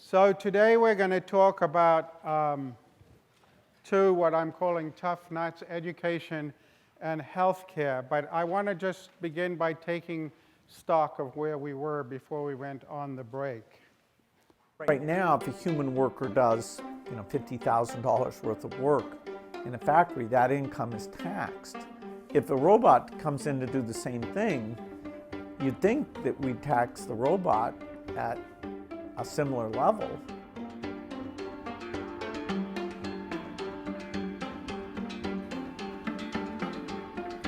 So today we're going to talk about two what I'm calling tough nuts, education and healthcare. But I want to just begin by taking stock of where we were before we went on the break. Right now, if a human worker does, $50,000 worth of work in a factory, that income is taxed. If a robot comes in to do the same thing, you'd think that we'd tax the robot at a similar level.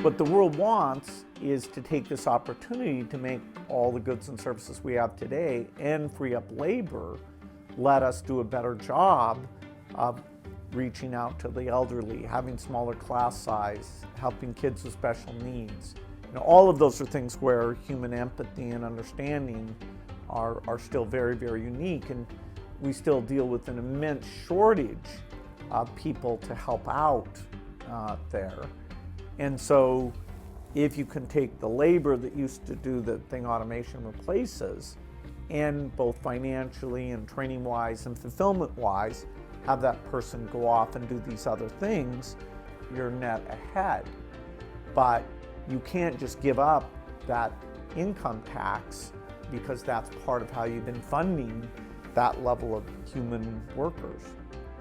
What the world wants is to take this opportunity to make all the goods and services we have today and free up labor, let us do a better job of reaching out to the elderly, having smaller class size, helping kids with special needs. All of those are things where human empathy and understanding are still very, very unique, and we still deal with an immense shortage of people to help out there. And so if you can take the labor that used to do the thing automation replaces, and both financially and training-wise and fulfillment-wise, have that person go off and do these other things, you're net ahead. But you can't just give up that income tax because that's part of how you've been funding that level of human workers.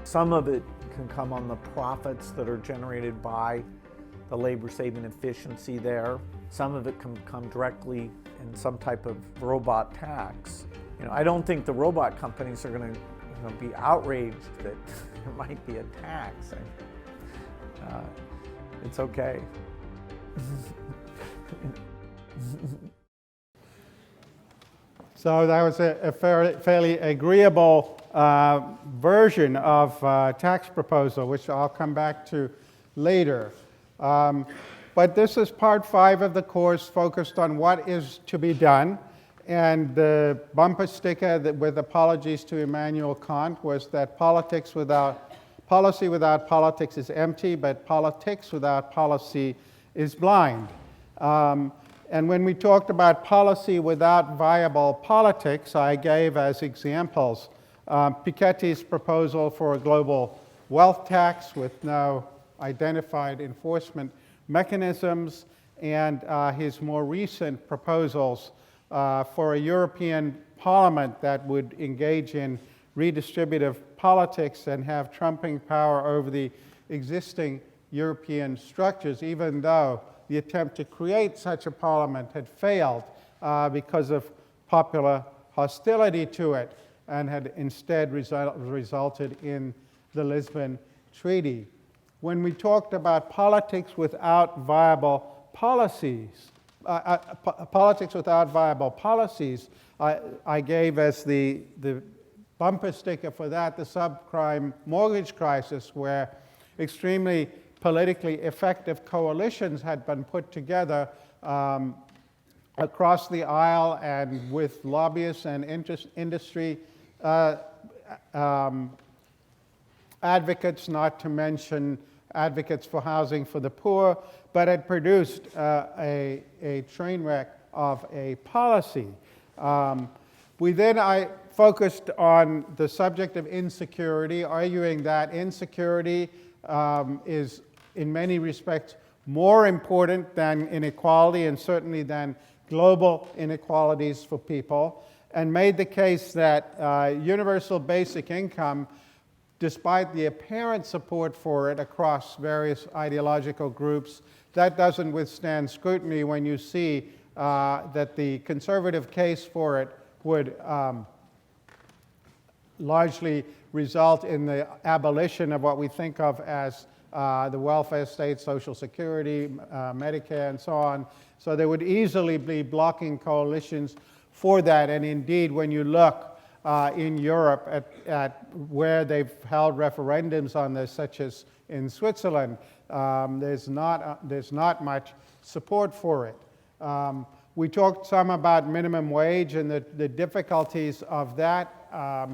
Some of it can come on the profits that are generated by the labor-saving efficiency there. Some of it can come directly in some type of robot tax. I don't think the robot companies are going to be outraged that there might be a tax. It's okay. So that was a fairly agreeable version of tax proposal, which I'll come back to later. But this is part 5 of the course, focused on what is to be done. And the bumper sticker with apologies to Immanuel Kant was that policy without politics is empty, but politics without policy is blind. And when we talked about policy without viable politics, I gave as examples Piketty's proposal for a global wealth tax with no identified enforcement mechanisms, and his more recent proposals for a European Parliament that would engage in redistributive politics and have trumping power over the existing European structures, even though the attempt to create such a parliament had failed because of popular hostility to it and had instead resulted in the Lisbon Treaty. When we talked about politics without viable policies, I gave as the bumper sticker for that the subprime mortgage crisis, where extremely politically effective coalitions had been put together across the aisle and with lobbyists and industry advocates, not to mention advocates for housing for the poor, but had produced a train wreck of a policy. I focused on the subject of insecurity, arguing that insecurity is in many respects more important than inequality, and certainly than global inequalities for people, and made the case that universal basic income, despite the apparent support for it across various ideological groups, that doesn't withstand scrutiny when you see that the conservative case for it would largely result in the abolition of what we think of as the welfare state, Social Security, Medicare, and so on. So there would easily be blocking coalitions for that. And indeed, when you look in Europe at where they've held referendums on this, such as in Switzerland, there's not much support for it. We talked some about minimum wage and the difficulties of that,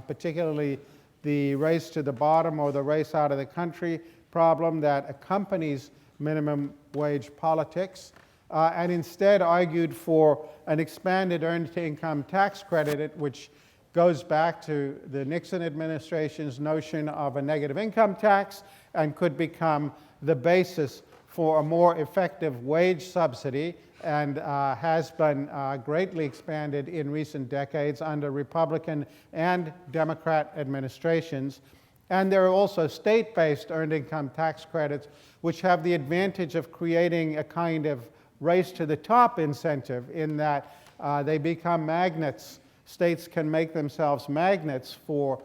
particularly the race to the bottom or the race out of the country problem that accompanies minimum wage politics, and instead argued for an expanded earned income tax credit, which goes back to the Nixon administration's notion of a negative income tax and could become the basis for a more effective wage subsidy, and has been greatly expanded in recent decades under Republican and Democrat administrations. And there are also state-based earned income tax credits, which have the advantage of creating a kind of race to the top incentive in that they become magnets. States can make themselves magnets for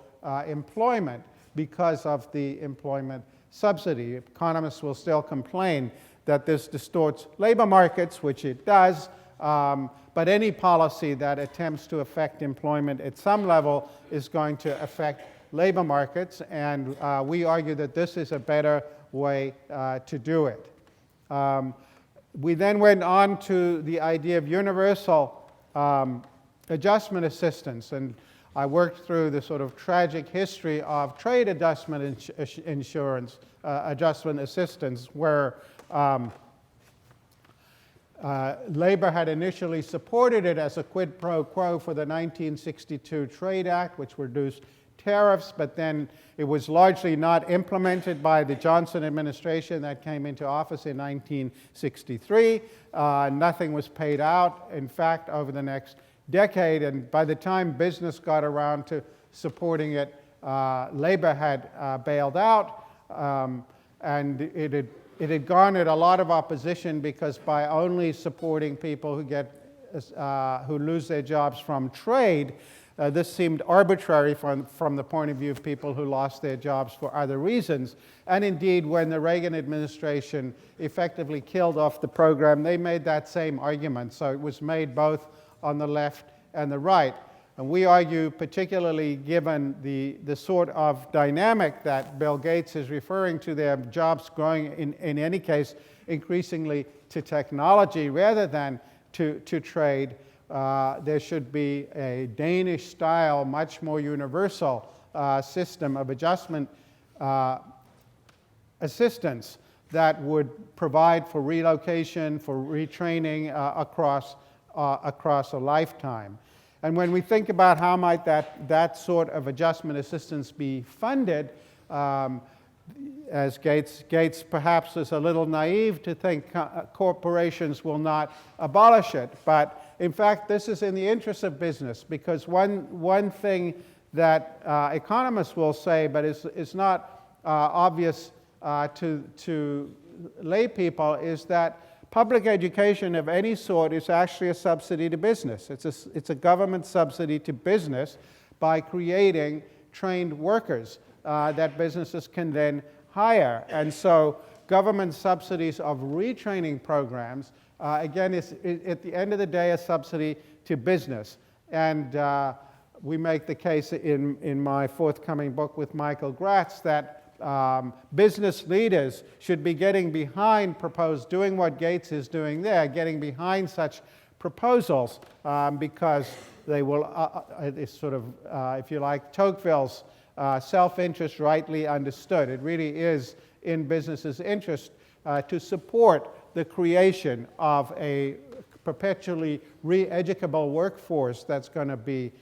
employment because of the employment subsidy. Economists will still complain that this distorts labor markets, which it does, but any policy that attempts to affect employment at some level is going to affect labor markets, and we argue that this is a better way to do it. We then went on to the idea of universal adjustment assistance, and I worked through the sort of tragic history of trade adjustment insurance, adjustment assistance, where labor had initially supported it as a quid pro quo for the 1962 Trade Act, which reduced tariffs, but then it was largely not implemented by the Johnson administration that came into office in 1963. Nothing was paid out, in fact, over the next decade, and by the time business got around to supporting it, labor had bailed out, and it had garnered a lot of opposition because by only supporting people who lose their jobs from trade, this seemed arbitrary from the point of view of people who lost their jobs for other reasons. And indeed, when the Reagan administration effectively killed off the program, they made that same argument. So it was made both on the left and the right. And we argue, particularly given the sort of dynamic that Bill Gates is referring to, their jobs growing in any case increasingly to technology rather than to trade, there should be a Danish-style, much more universal system of adjustment assistance that would provide for relocation, for retraining across a lifetime. And when we think about how might that sort of adjustment assistance be funded, as Gates perhaps is a little naive to think corporations will not abolish it, but in fact this is in the interest of business, because one thing that economists will say, but is not obvious to lay people, is that public education of any sort is actually a subsidy to business. It's a government subsidy to business by creating trained workers that businesses can then hire. And so government subsidies of retraining programs, again, is at the end of the day a subsidy to business. And we make the case in my forthcoming book with Michael Gratz that business leaders should be getting behind doing what Gates is doing there, getting behind such proposals, because they will, it's sort of, if you like, Tocqueville's self-interest rightly understood. It really is in business's interest to support the creation of a perpetually re-educable workforce that's going to be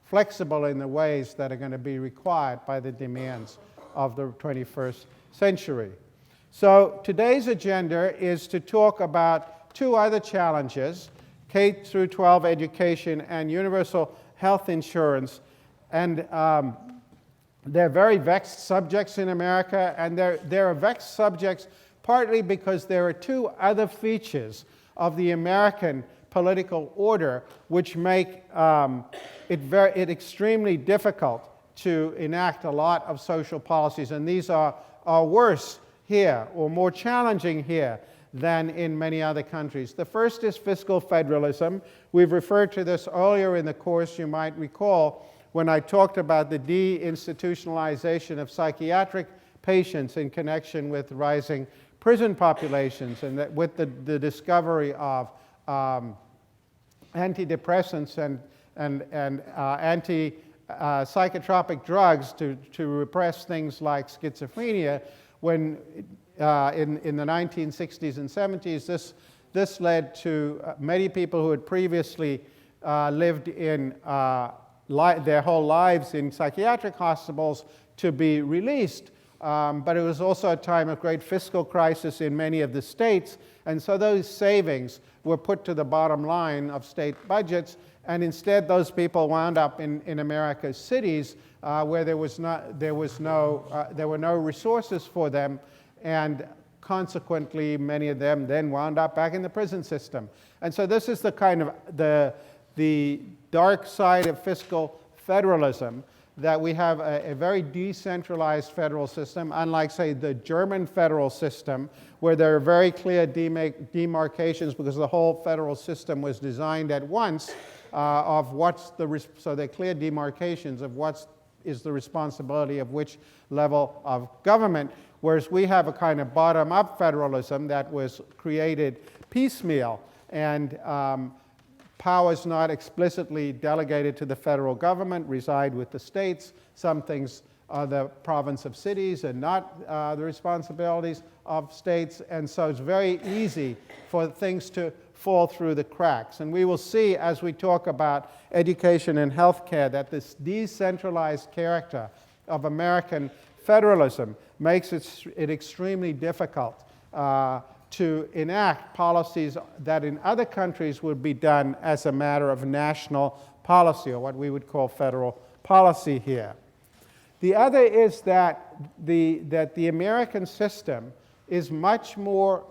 flexible in the ways that are going to be required by the demands of the 21st century. So today's agenda is to talk about two other challenges, K through 12 education and universal health insurance. And they're very vexed subjects in America, and they're vexed subjects partly because there are two other features of the American political order which make it extremely difficult to enact a lot of social policies, and these are worse here, or more challenging here, than in many other countries. The first is fiscal federalism. We've referred to this earlier in the course, you might recall, when I talked about the deinstitutionalization of psychiatric patients in connection with rising prison populations, and that with the discovery of antidepressants and psychotropic drugs to repress things like schizophrenia, when in the 1960s and 70s, this led to many people who had previously lived in their whole lives in psychiatric hospitals to be released. But it was also a time of great fiscal crisis in many of the states, and so those savings were put to the bottom line of state budgets, and instead those people wound up in America's cities where there were no resources for them, and consequently many of them then wound up back in the prison system. And so this is the kind of the dark side of fiscal federalism, that we have a very decentralized federal system, unlike, say, the German federal system, where there are very clear demarcations because the whole federal system was designed at once of so there are clear demarcations of what is the responsibility of which level of government, whereas we have a kind of bottom-up federalism that was created piecemeal, and powers not explicitly delegated to the federal government reside with the states. Some things are the province of cities and not the responsibilities of states, and so it's very easy for things to fall through the cracks. And we will see as we talk about education and healthcare that this decentralized character of American federalism makes it extremely difficult to enact policies that in other countries would be done as a matter of national policy, or what we would call federal policy here. The other is that the American system is much more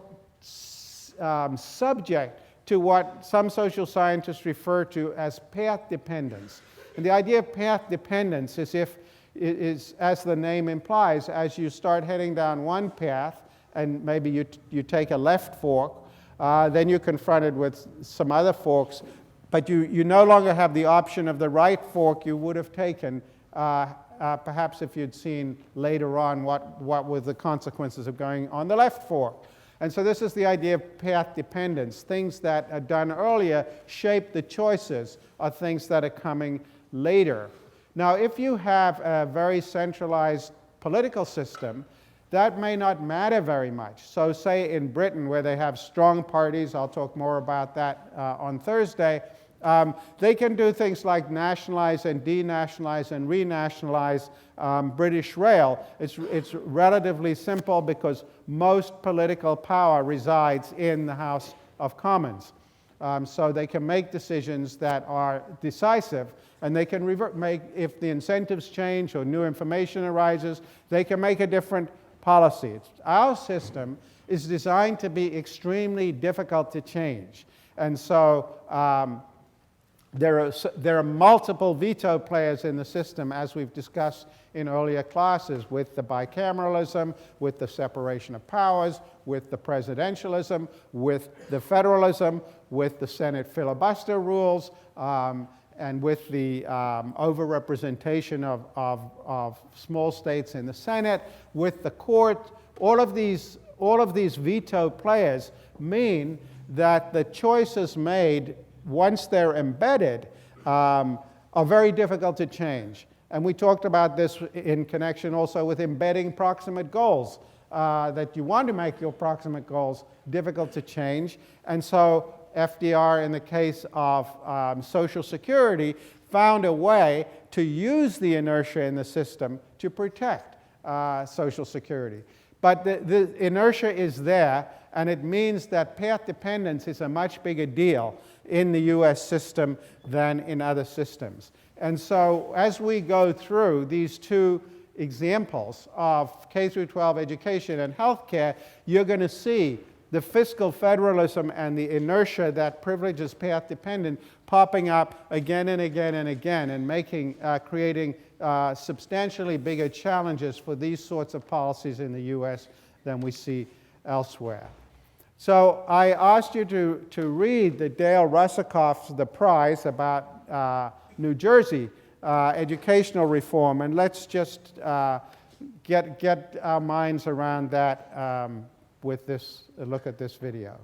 subject to what some social scientists refer to as path dependence. And the idea of path dependence is, as the name implies, as you start heading down one path, and maybe you take a left fork, then you're confronted with some other forks, but you no longer have the option of the right fork you would have taken, perhaps if you'd seen later on what were the consequences of going on the left fork. And so this is the idea of path dependence. Things that are done earlier shape the choices of things that are coming later. Now, if you have a very centralized political system, that may not matter very much. So say in Britain, where they have strong parties, I'll talk more about that on Thursday, they can do things like nationalize and denationalize and renationalize British Rail. It's relatively simple because most political power resides in the House of Commons. So they can make decisions that are decisive, and they can if the incentives change or new information arises, they can make a different policy. Our system is designed to be extremely difficult to change. And so there are multiple veto players in the system, as we've discussed in earlier classes, with the bicameralism, with the separation of powers, with the presidentialism, with the federalism, with the Senate filibuster rules, and with the overrepresentation of small states in the Senate, with the court. All of these veto players mean that the choices made, once they're embedded, are very difficult to change. And we talked about this in connection also with embedding proximate goals, that you want to make your proximate goals difficult to change. And so FDR, in the case of Social Security, found a way to use the inertia in the system to protect Social Security. But the inertia is there, and it means that path dependence is a much bigger deal in the US system than in other systems. And so as we go through these two examples of K-12 education and healthcare, you're going to see the fiscal federalism and the inertia that privileges path dependent popping up again and again and again, and creating substantially bigger challenges for these sorts of policies in the US than we see elsewhere. So I asked you to read the Dale Russakoff's The Prize about New Jersey educational reform, and let's just get our minds around that with this look at this video.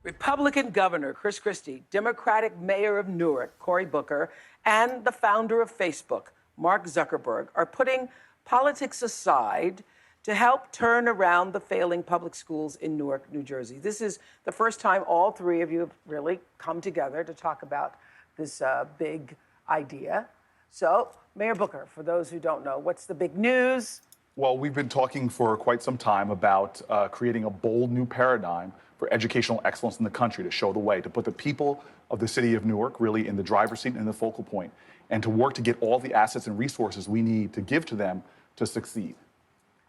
Republican Governor Chris Christie, Democratic Mayor of Newark Cory Booker, and the founder of Facebook, Mark Zuckerberg, are putting politics aside to help turn around the failing public schools in Newark, New Jersey. This is the first time all three of you have really come together to talk about this big idea. So, Mayor Booker, for those who don't know, what's the big news? Well, we've been talking for quite some time about creating a bold new paradigm for educational excellence in the country to show the way, to put the people of the city of Newark really in the driver's seat and the focal point, and to work to get all the assets and resources we need to give to them to succeed.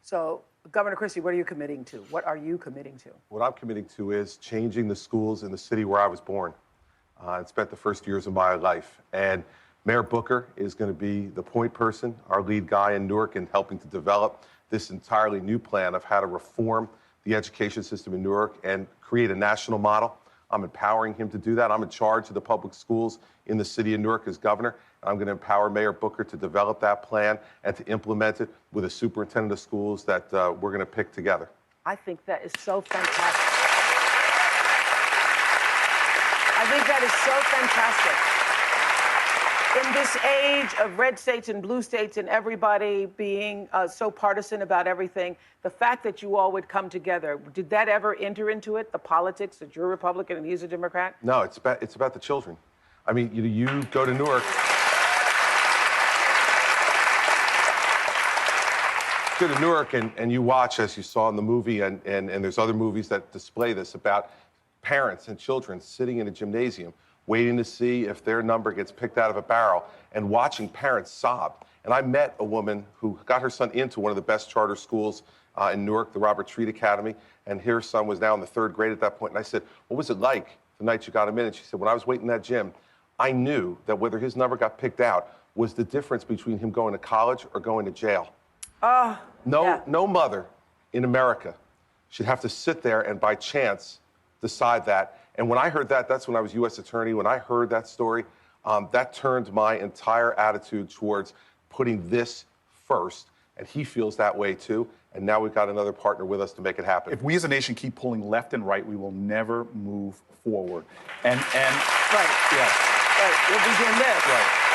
So, Governor Christie, what are you committing to? What are you committing to? What I'm committing to is changing the schools in the city where I was born and spent the first years of my life. And Mayor Booker is going to be the point person, our lead guy in Newark, in helping to develop this entirely new plan of how to reform the education system in Newark and create a national model. I'm empowering him to do that. I'm in charge of the public schools in the city of Newark as governor. I'm going to empower Mayor Booker to develop that plan and to implement it with a superintendent of schools that we're going to pick together. I think that is so fantastic. I think that is so fantastic. In this age of red states and blue states and everybody being so partisan about everything, the fact that you all would come together, did that ever enter into it, the politics, that you're a Republican and he's a Democrat? No, it's about the children. I mean, you go to Newark. Go to Newark and you watch, as you saw in the movie, and there's other movies that display this, about parents and children sitting in a gymnasium waiting to see if their number gets picked out of a barrel and watching parents sob. And I met a woman who got her son into one of the best charter schools in Newark, the Robert Treat Academy, and her son was now in the 3rd grade at that point. And I said, what was it like the night you got him in? And she said, when I was waiting in that gym, I knew that whether his number got picked out was the difference between him going to college or going to jail. No mother in America should have to sit there and by chance decide that. And when I heard that, that's when I was U.S. Attorney. When I heard that story, that turned my entire attitude towards putting this first. And he feels that way too. And now we've got another partner with us to make it happen. If we as a nation keep pulling left and right, we will never move forward. And Right. yes. Right. We'll be doing this. Right.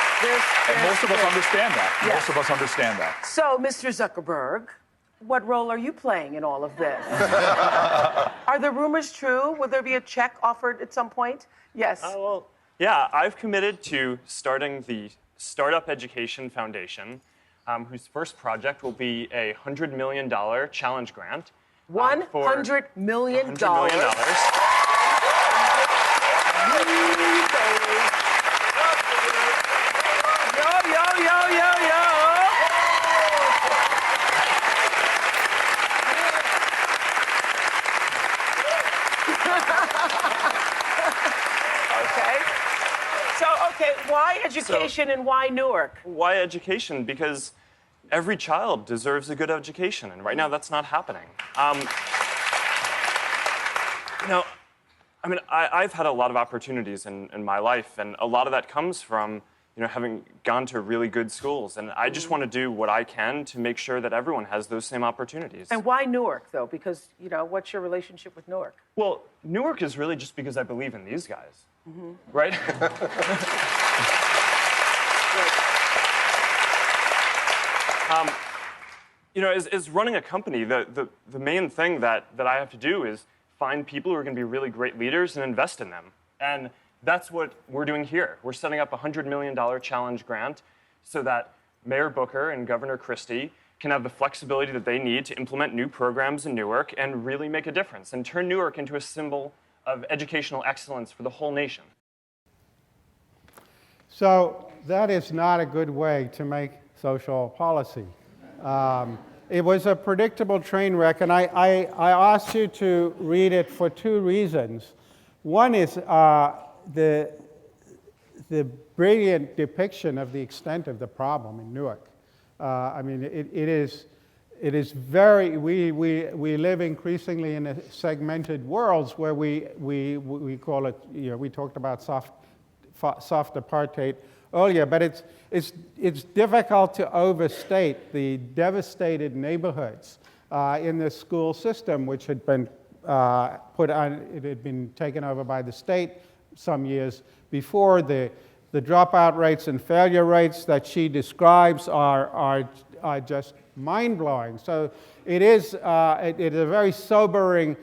And most of us understand that. Yes. Most of us understand that. So, Mr. Zuckerberg, what role are you playing in all of this? Are the rumors true? Will there be a check offered at some point? Yes. Well, yeah, I've committed to starting the Startup Education Foundation, whose first project will be a $100 million challenge grant. $100 million. $100 million. Yo. Okay, why education and why Newark? Why education? Because every child deserves a good education, and right now that's not happening. I've had a lot of opportunities in my life, and a lot of that comes from having gone to really good schools, and I just want to do what I can to make sure that everyone has those same opportunities. And why Newark, though? Because, what's your relationship with Newark? Well, Newark is really just because I believe in these guys, right? As running a company, the main thing that I have to do is find people who are going to be really great leaders and invest in them. And that's what we're doing here. We're setting up a $100 million challenge grant so that Mayor Booker and Governor Christie can have the flexibility that they need to implement new programs in Newark and really make a difference and turn Newark into a symbol of educational excellence for the whole nation. So that is not a good way to make social policy. It was a predictable train wreck, and I asked you to read it for two reasons. One is the brilliant depiction of the extent of the problem in Newark. It is very, we live increasingly in a segmented worlds where we call it, we talked about soft apartheid earlier, but it's difficult to overstate the devastated neighborhoods in the school system, which had been it had been taken over by the state some years before. The dropout rates and failure rates that she describes are just mind-blowing. So it is a very sobering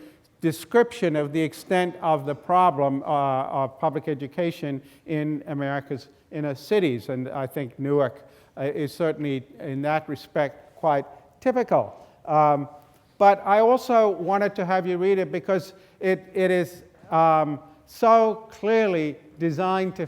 description of the extent of the problem of public education in America's inner cities. And I think Newark is certainly, in that respect, quite typical. But I also wanted to have you read it because it is so clearly designed to,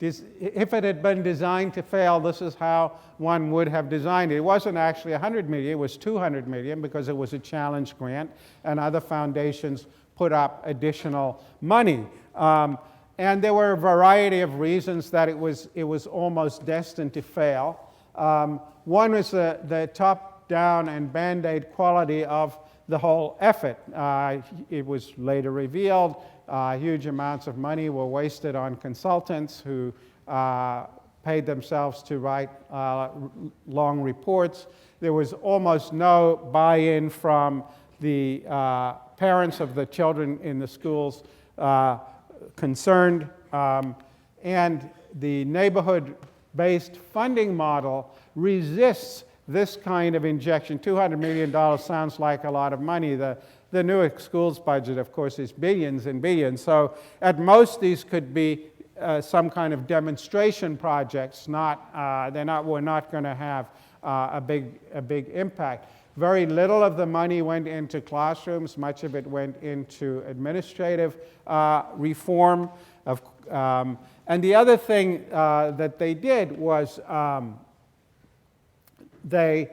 if it had been designed to fail, this is how one would have designed it. It wasn't actually 100 million, it was 200 million because it was a challenge grant and other foundations put up additional money. And there were a variety of reasons that it was almost destined to fail. One was the top-down and Band-Aid quality of the whole effort. It was later revealed huge amounts of money were wasted on consultants who paid themselves to write long reports. There was almost no buy-in from the parents of the children in the schools concerned. And the neighborhood-based funding model resists this kind of injection. $200 million sounds like a lot of money. The Newark schools budget, of course, is billions and billions. So at most, these could be some kind of demonstration projects. We're not going to have a big impact. Very little of the money went into classrooms. Much of it went into administrative reform. And the other thing that they did was they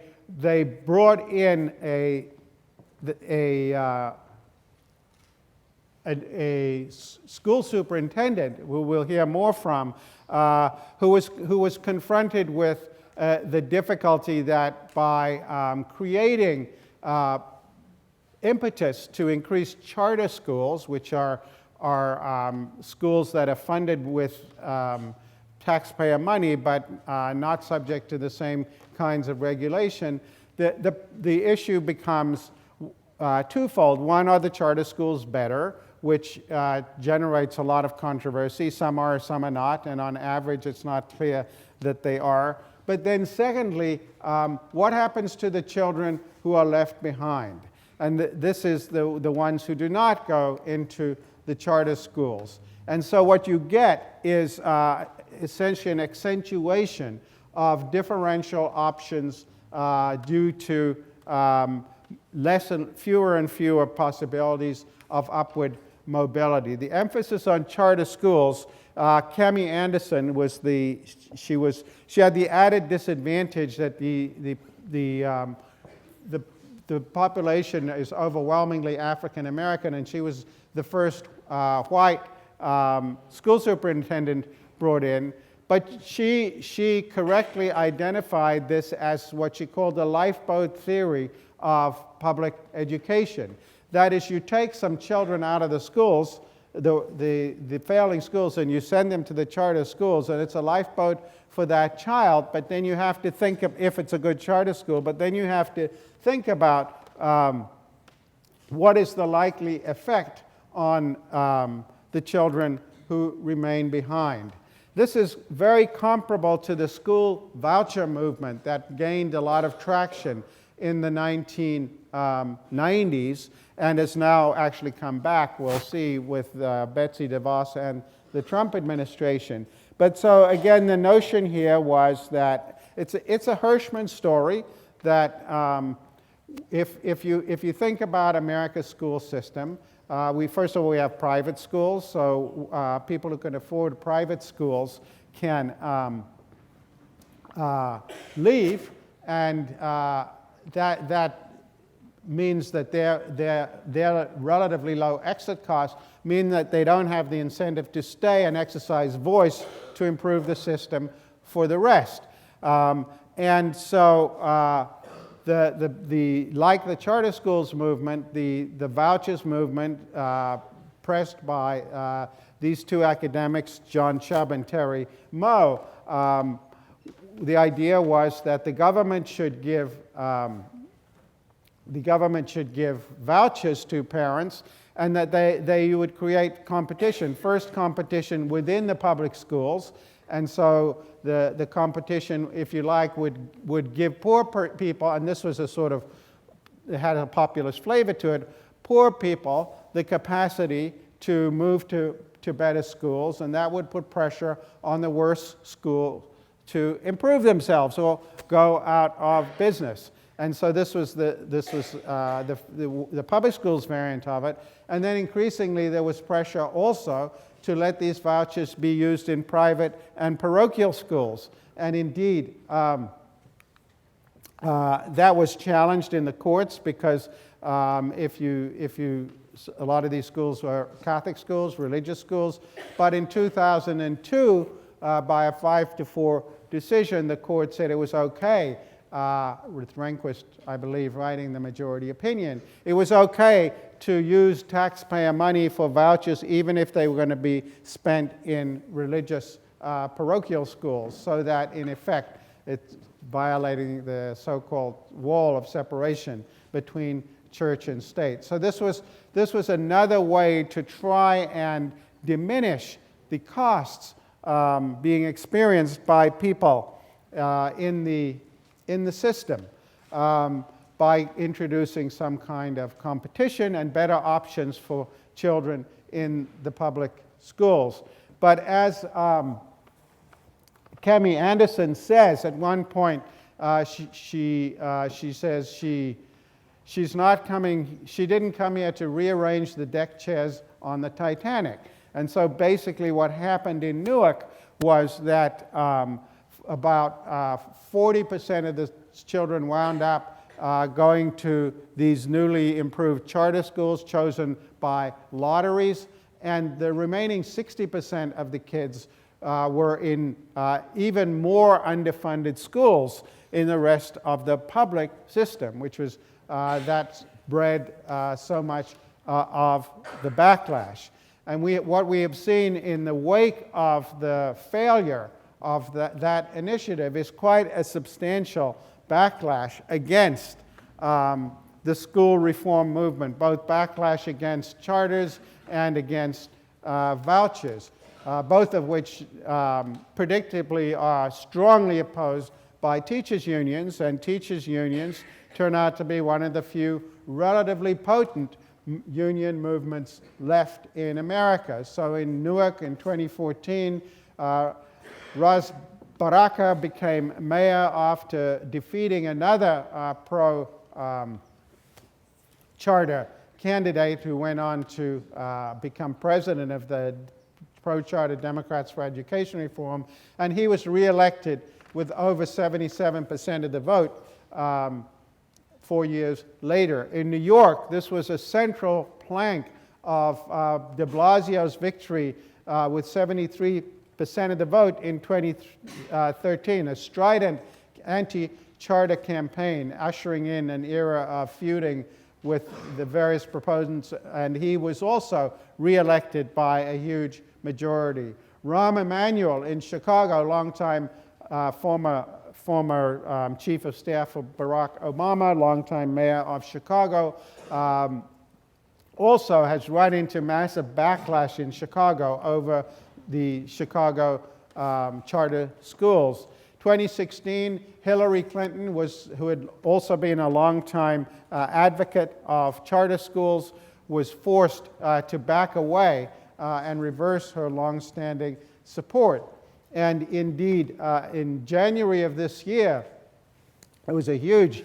brought in a school superintendent, who we'll hear more from, who was confronted with the difficulty that by creating impetus to increase charter schools, which are schools that are funded with taxpayer money but not subject to the same kinds of regulation, the issue becomes twofold. One, are the charter schools better, which generates a lot of controversy. Some are, some are not, and on average it's not clear that they are. But then secondly, what happens to the children who are left behind? And this is the ones who do not go into the charter schools. And so what you get is essentially an accentuation of differential options due to fewer and fewer possibilities of upward mobility. The emphasis on charter schools, Cami Anderson she had the added disadvantage that the population is overwhelmingly African American, and she was the first white school superintendent brought in. But she correctly identified this as what she called the lifeboat theory of public education. That is, you take some children out of the schools, the failing schools, and you send them to the charter schools, and it's a lifeboat for that child, but then you have to think of, if it's a good charter school, but then you have to think about what is the likely effect on the children who remain behind. This is very comparable to the school voucher movement that gained a lot of traction in the 1990s and has now actually come back, we'll see, with Betsy DeVos and the Trump administration. But so again, the notion here was that it's a Hirschman story that if you think about America's school system, first of all, we have private schools, so people who can afford private schools can leave, and that means that their relatively low exit costs mean that they don't have the incentive to stay and exercise voice to improve the system for the rest. And so like the charter schools movement, the vouchers movement, pressed by these two academics, John Chubb and Terry Moe, the idea was that the government should give vouchers to parents, and that you would create competition. First, competition within the public schools, and so the competition, if you like, would give poor people, and this was it had a populist flavor to it, poor people the capacity to move to better schools, and that would put pressure on the worst schools to improve themselves or go out of business. And so this was the public schools variant of it. And then increasingly there was pressure also to let these vouchers be used in private and parochial schools. And indeed, that was challenged in the courts because a lot of these schools were Catholic schools, religious schools. But in 2002, by a 5-4 decision, the court said it was okay, with Rehnquist, I believe, writing the majority opinion. It was okay to use taxpayer money for vouchers even if they were going to be spent in religious parochial schools, so that in effect it's violating the so-called wall of separation between church and state. So this was another way to try and diminish the costs being experienced by people in the system by introducing some kind of competition and better options for children in the public schools. But as Kemi Anderson says at one point, she says she didn't come here to rearrange the deck chairs on the Titanic. And so basically what happened in Newark was that about 40% of the children wound up going to these newly improved charter schools chosen by lotteries, and the remaining 60% of the kids were in even more underfunded schools in the rest of the public system, which was that bred so much of the backlash. And what we have seen in the wake of the failure of that initiative is quite a substantial backlash against the school reform movement, both backlash against charters and against vouchers, both of which predictably are strongly opposed by teachers' unions, and teachers' unions turn out to be one of the few relatively potent union movements left in America. So in Newark in 2014, Ras Baraka became mayor after defeating another pro-charter candidate who went on to become president of the Pro-Charter Democrats for Education Reform, and he was reelected with over 77% of the vote 4 years later. In New York, this was a central plank of de Blasio's victory with 73% of the vote in 2013, a strident anti-charter campaign ushering in an era of feuding with the various proponents, and he was also reelected by a huge majority. Rahm Emanuel in Chicago, longtime former chief of staff of Barack Obama, longtime mayor of Chicago, also has run into massive backlash in Chicago over the Chicago charter schools. 2016, Hillary Clinton, who had also been a longtime advocate of charter schools, was forced to back away and reverse her longstanding support. And indeed, in January of this year, there was a huge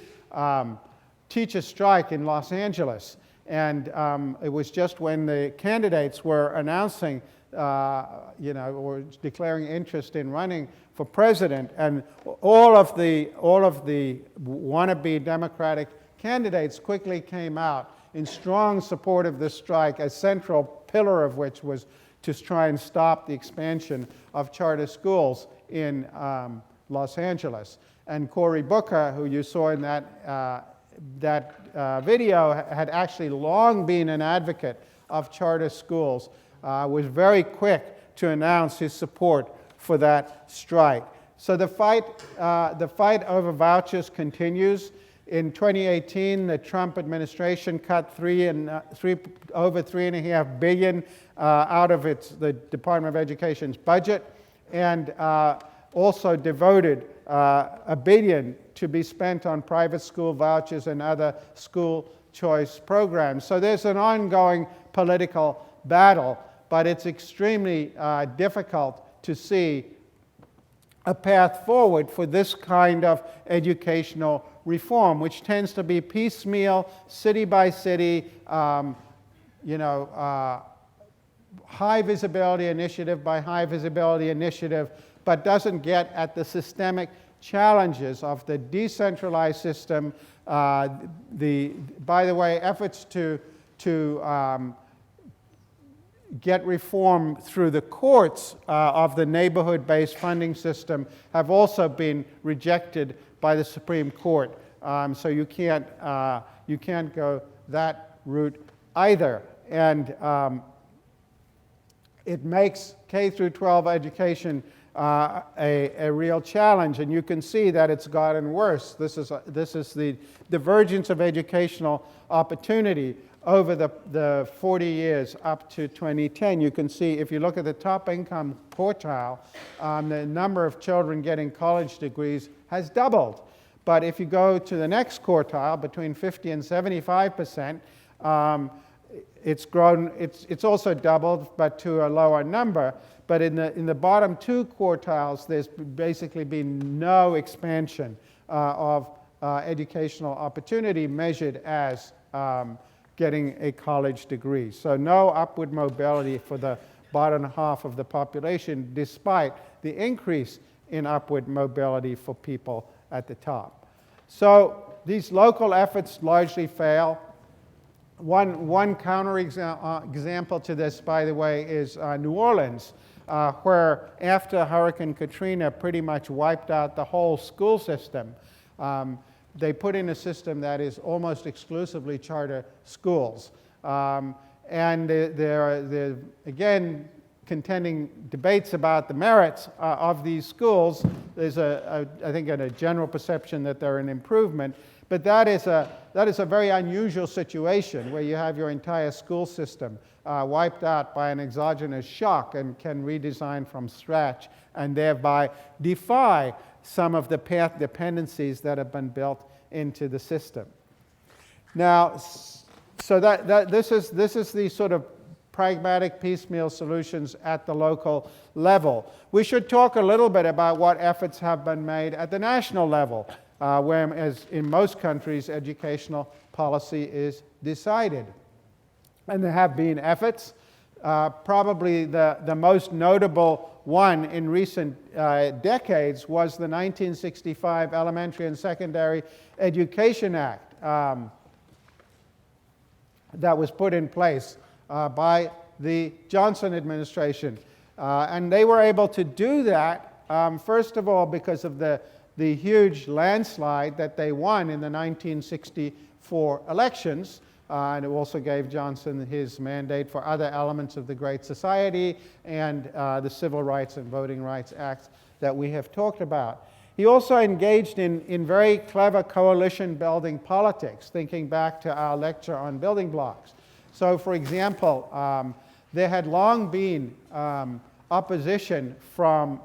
teacher strike in Los Angeles. And it was just when the candidates were announcing, or declaring interest in running for president, and all of the wannabe Democratic candidates quickly came out in strong support of this strike, a central pillar of which was to try and stop the expansion of charter schools in Los Angeles. And Cory Booker, who you saw in that video, had actually long been an advocate of charter schools, was very quick to announce his support for that strike. So the fight over vouchers continues. In 2018, the Trump administration cut over $3.5 billion out of the Department of Education's budget, and also devoted $1 billion to be spent on private school vouchers and other school choice programs. So there's an ongoing political battle, but it's extremely difficult to see a path forward for this kind of educational reform, which tends to be piecemeal, city by city, high visibility initiative by high visibility initiative, but doesn't get at the systemic challenges of the decentralized system. By the way, efforts to get reform through the courts of the neighborhood-based funding system have also been rejected by the Supreme Court. So you can't go that route either. And it makes K through 12 education a real challenge, and you can see that it's gotten worse. This is the divergence of educational opportunity over the 40 years up to 2010. You can see, if you look at the top income quartile, the number of children getting college degrees has doubled. But if you go to the next quartile, between 50 and 75%, it's grown. It's also doubled, but to a lower number. But in the bottom two quartiles, there's basically been no expansion of educational opportunity measured as getting a college degree. So no upward mobility for the bottom half of the population, despite the increase in upward mobility for people at the top. So these local efforts largely fail. One counter example to this, by the way, is New Orleans, where after Hurricane Katrina pretty much wiped out the whole school system. They put in a system that is almost exclusively charter schools. And there are, again, contending debates about the merits of these schools. There's, I think, a general perception that they're an improvement. But that is a very unusual situation where you have your entire school system wiped out by an exogenous shock and can redesign from scratch and thereby defy some of the path dependencies that have been built into the system. Now, so this is the sort of pragmatic piecemeal solutions at the local level. We should talk a little bit about what efforts have been made at the national level, where, as in most countries, educational policy is decided. And there have been efforts. Probably the most notable one in recent decades was the 1965 Elementary and Secondary Education Act that was put in place by the Johnson administration. And they were able to do that, first of all, because of the huge landslide that they won in the 1964 elections. And it also gave Johnson his mandate for other elements of the Great Society and the Civil Rights and Voting Rights Acts that we have talked about. He also engaged in very clever coalition-building politics, thinking back to our lecture on building blocks. So, for example, there had long been opposition from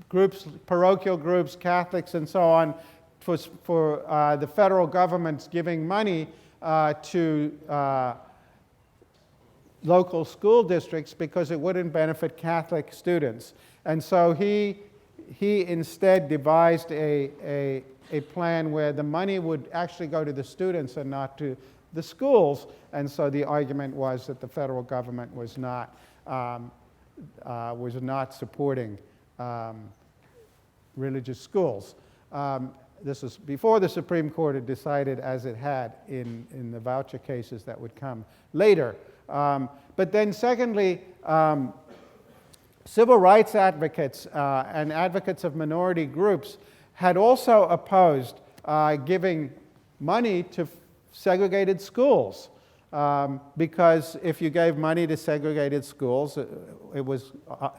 groups, parochial groups, Catholics, and so on, for the federal government's giving money to local school districts because it wouldn't benefit Catholic students. And so he instead devised a plan where the money would actually go to the students and not to the schools. And so the argument was that the federal government was not supporting religious schools. This is before the Supreme Court had decided as it had in the voucher cases that would come later. But then secondly, civil rights advocates and advocates of minority groups had also opposed giving money to segregated schools. Because if you gave money to segregated schools, it was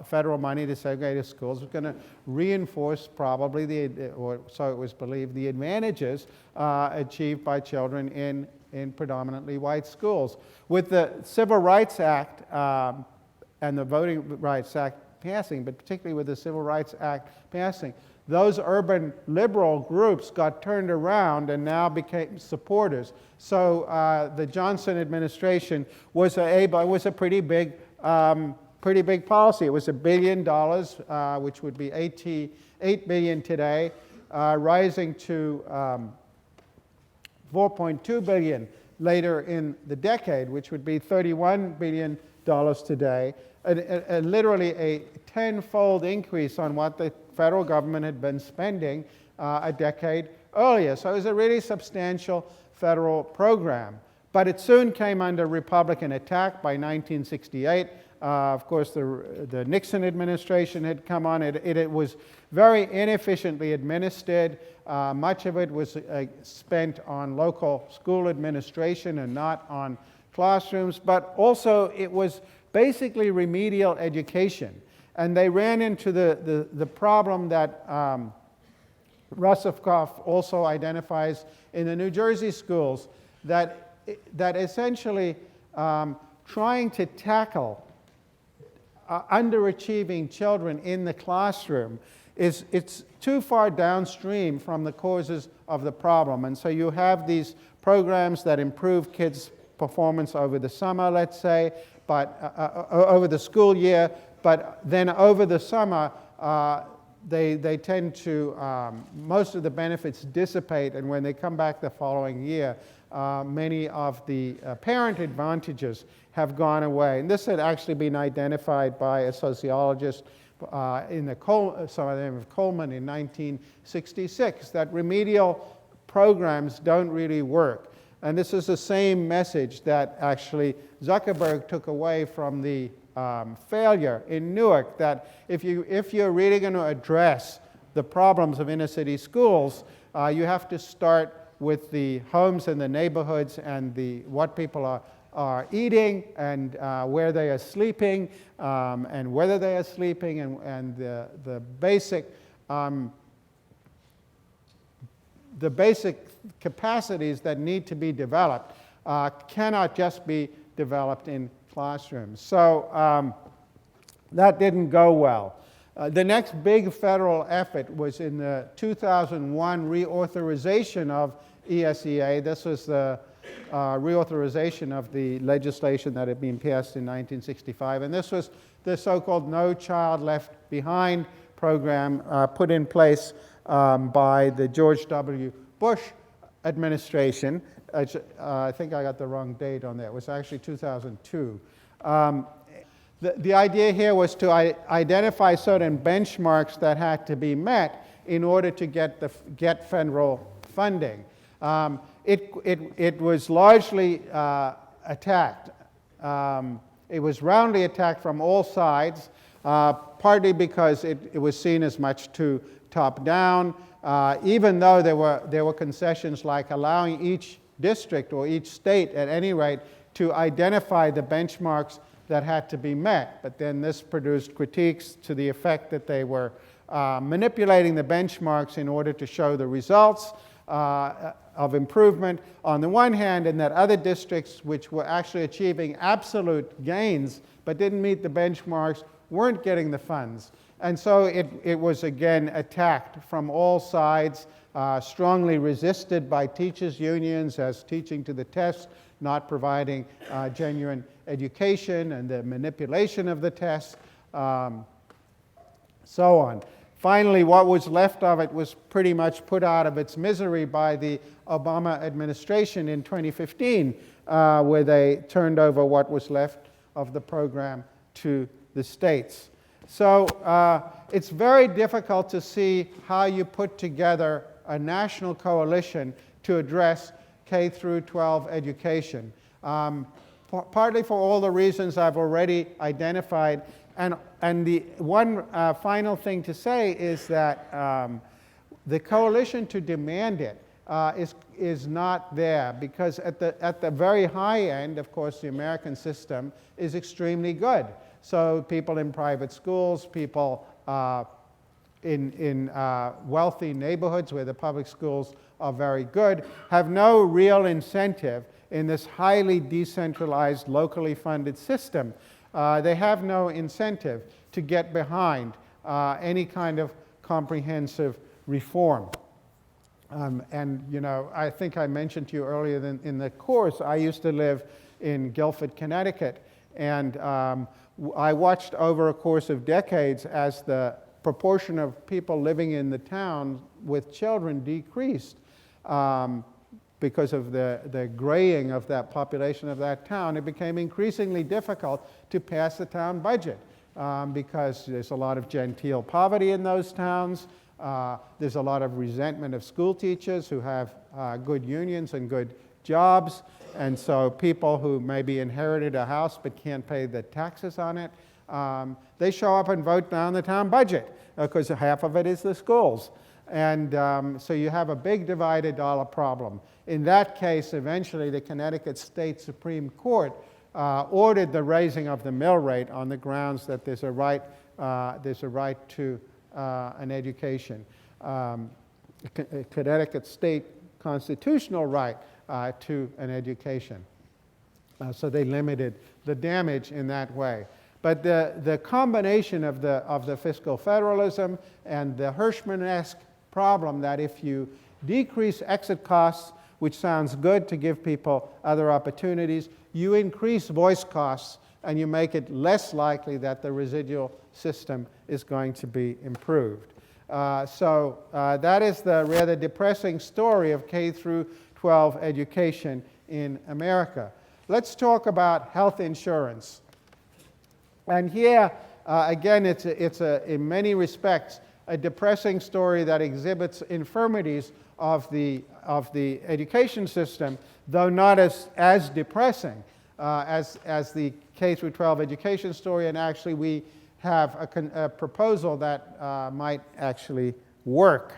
federal money to segregated schools was going to reinforce probably or so it was believed, the advantages achieved by children in predominantly white schools. With the Civil Rights Act and the Voting Rights Act passing, but particularly with the Civil Rights Act passing, those urban liberal groups got turned around and now became supporters. So the Johnson administration was a pretty big policy. It was $1 billion, which would be $8 billion today, rising to $4.2 billion later in the decade, which would be $31 billion today, and literally a tenfold increase on what the federal government had been spending a decade earlier. So it was a really substantial federal program. But it soon came under Republican attack by 1968. Of course, the Nixon administration had come on. It was very inefficiently administered. Much of it was spent on local school administration and not on classrooms. But also, it was basically remedial education. And they ran into the problem that Russakoff also identifies in the New Jersey schools, that essentially trying to tackle underachieving children in the classroom it's too far downstream from the causes of the problem. And so you have these programs that improve kids' performance over the summer, let's say, but over the school year, but then over the summer they tend to, most of the benefits dissipate, and when they come back the following year, many of the parent advantages have gone away. And this had actually been identified by a sociologist in the name of Coleman in 1966, that remedial programs don't really work. And this is the same message that actually Zuckerberg took away from the failure in Newark, that if you're really going to address the problems of inner city schools, you have to start with the homes and the neighborhoods and what people are eating and where they are sleeping and whether they are sleeping, and the basic capacities that need to be developed cannot just be developed in classrooms. So that didn't go well. The next big federal effort was in the 2001 reauthorization of ESEA. This was the reauthorization of the legislation that had been passed in 1965. And this was the so-called No Child Left Behind program put in place by the George W. Bush administration. I think I got the wrong date on that. It was actually 2002. The idea here was to identify certain benchmarks that had to be met in order to get federal funding. It was largely attacked. It was roundly attacked from all sides, partly because it was seen as much too top-down, even though there were concessions like allowing each district or each state, at any rate, to identify the benchmarks that had to be met. But then this produced critiques to the effect that they were manipulating the benchmarks in order to show the results of improvement on the one hand, and that other districts which were actually achieving absolute gains but didn't meet the benchmarks weren't getting the funds. And so it was again attacked from all sides, strongly resisted by teachers' unions as teaching to the test, not providing genuine education, and the manipulation of the test, so on. Finally, what was left of it was pretty much put out of its misery by the Obama administration in 2015, where they turned over what was left of the program to the states. So it's very difficult to see how you put together a national coalition to address K through 12 education, partly for all the reasons I've already identified. And the one final thing to say is that the coalition to demand it is not there, because at the very high end, of course, the American system is extremely good. So people in private schools, people in wealthy neighborhoods where the public schools are very good, have no real incentive in this highly decentralized, locally funded system. They have no incentive to get behind any kind of comprehensive reform. And you know, I think I mentioned to you earlier in the course, I used to live in Guilford, Connecticut, and I watched over a course of decades as the proportion of people living in the town with children decreased because of the graying of that population of that town. It became increasingly difficult to pass the town budget because there's a lot of genteel poverty in those towns. There's a lot of resentment of school teachers who have good unions and good jobs, and so people who maybe inherited a house but can't pay the taxes on it, they show up and vote down the town budget because half of it is the schools. And so you have a big divided dollar problem. In that case, eventually the Connecticut State Supreme Court ordered the raising of the mill rate on the grounds that there's a right to an education. Connecticut state constitutional right to an education. So they limited the damage in that way. But the combination of the fiscal federalism and the Hirschman-esque problem that if you decrease exit costs, which sounds good to give people other opportunities, you increase voice costs and you make it less likely that the residual system is going to be improved. So that is the rather depressing story of K through 12 education in America. Let's talk about health insurance. And here, again, it's in many respects a depressing story that exhibits infirmities of the education system, though not as depressing as the K through 12 education story. And actually, we have a proposal that might actually work.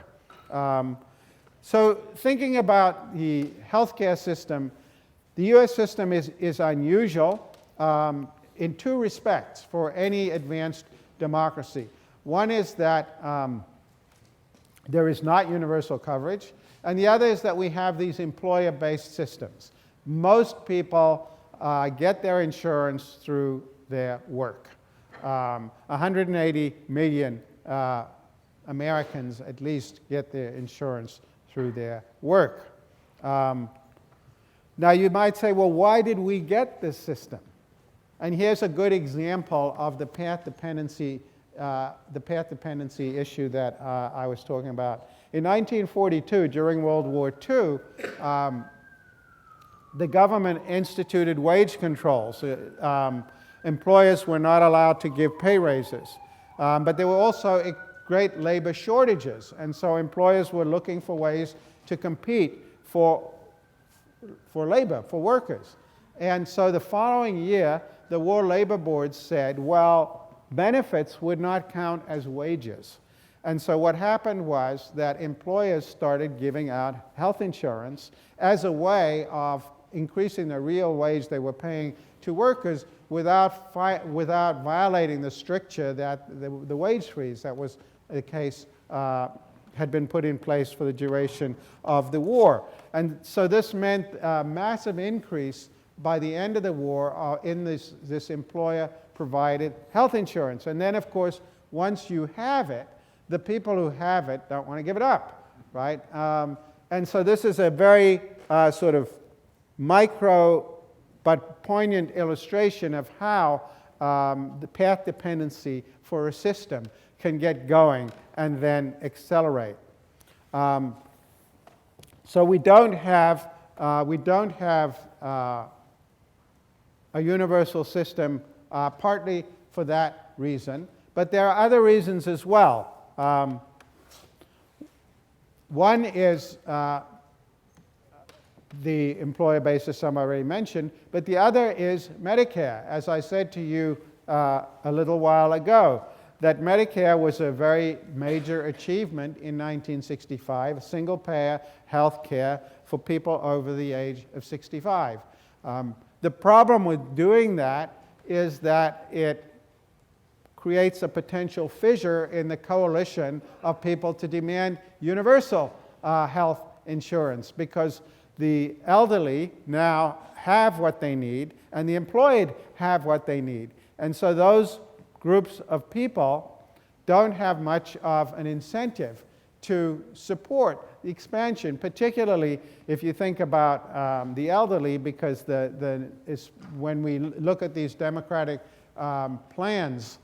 So thinking about the healthcare system, the US system is unusual in two respects for any advanced democracy. One is that there is not universal coverage, and the other is that we have these employer-based systems. Most people get their insurance through their work. 180 million Americans at least get their insurance through their work. Now you might say, well, why did we get this system? And here's a good example of the path dependency issue that I was talking about. In 1942, during World War II, the government instituted wage controls. Employers were not allowed to give pay raises. But there were also great labor shortages, and so employers were looking for ways to compete for labor, for workers. And so the following year, the War Labor Board said, well, benefits would not count as wages. And so what happened was that employers started giving out health insurance as a way of increasing the real wage they were paying to workers without violating the stricture that the wage freeze that was the case had been put in place for the duration of the war. And so this meant a massive increase by the end of the war in this employer-provided health insurance. And then, of course, once you have it, the people who have it don't want to give it up, right? And so this is a very sort of micro but poignant illustration of how the path dependency for a system can get going and then accelerate. So we don't have a universal system, partly for that reason, but there are other reasons as well. One is the employer-based system I already mentioned, but the other is Medicare. As I said to you a little while ago, that Medicare was a very major achievement in 1965, single-payer health care for people over the age of 65. The problem with doing that is that it creates a potential fissure in the coalition of people to demand universal health insurance, because the elderly now have what they need and the employed have what they need. And so those groups of people don't have much of an incentive to support the expansion, particularly if you think about the elderly, because when we look at these democratic plans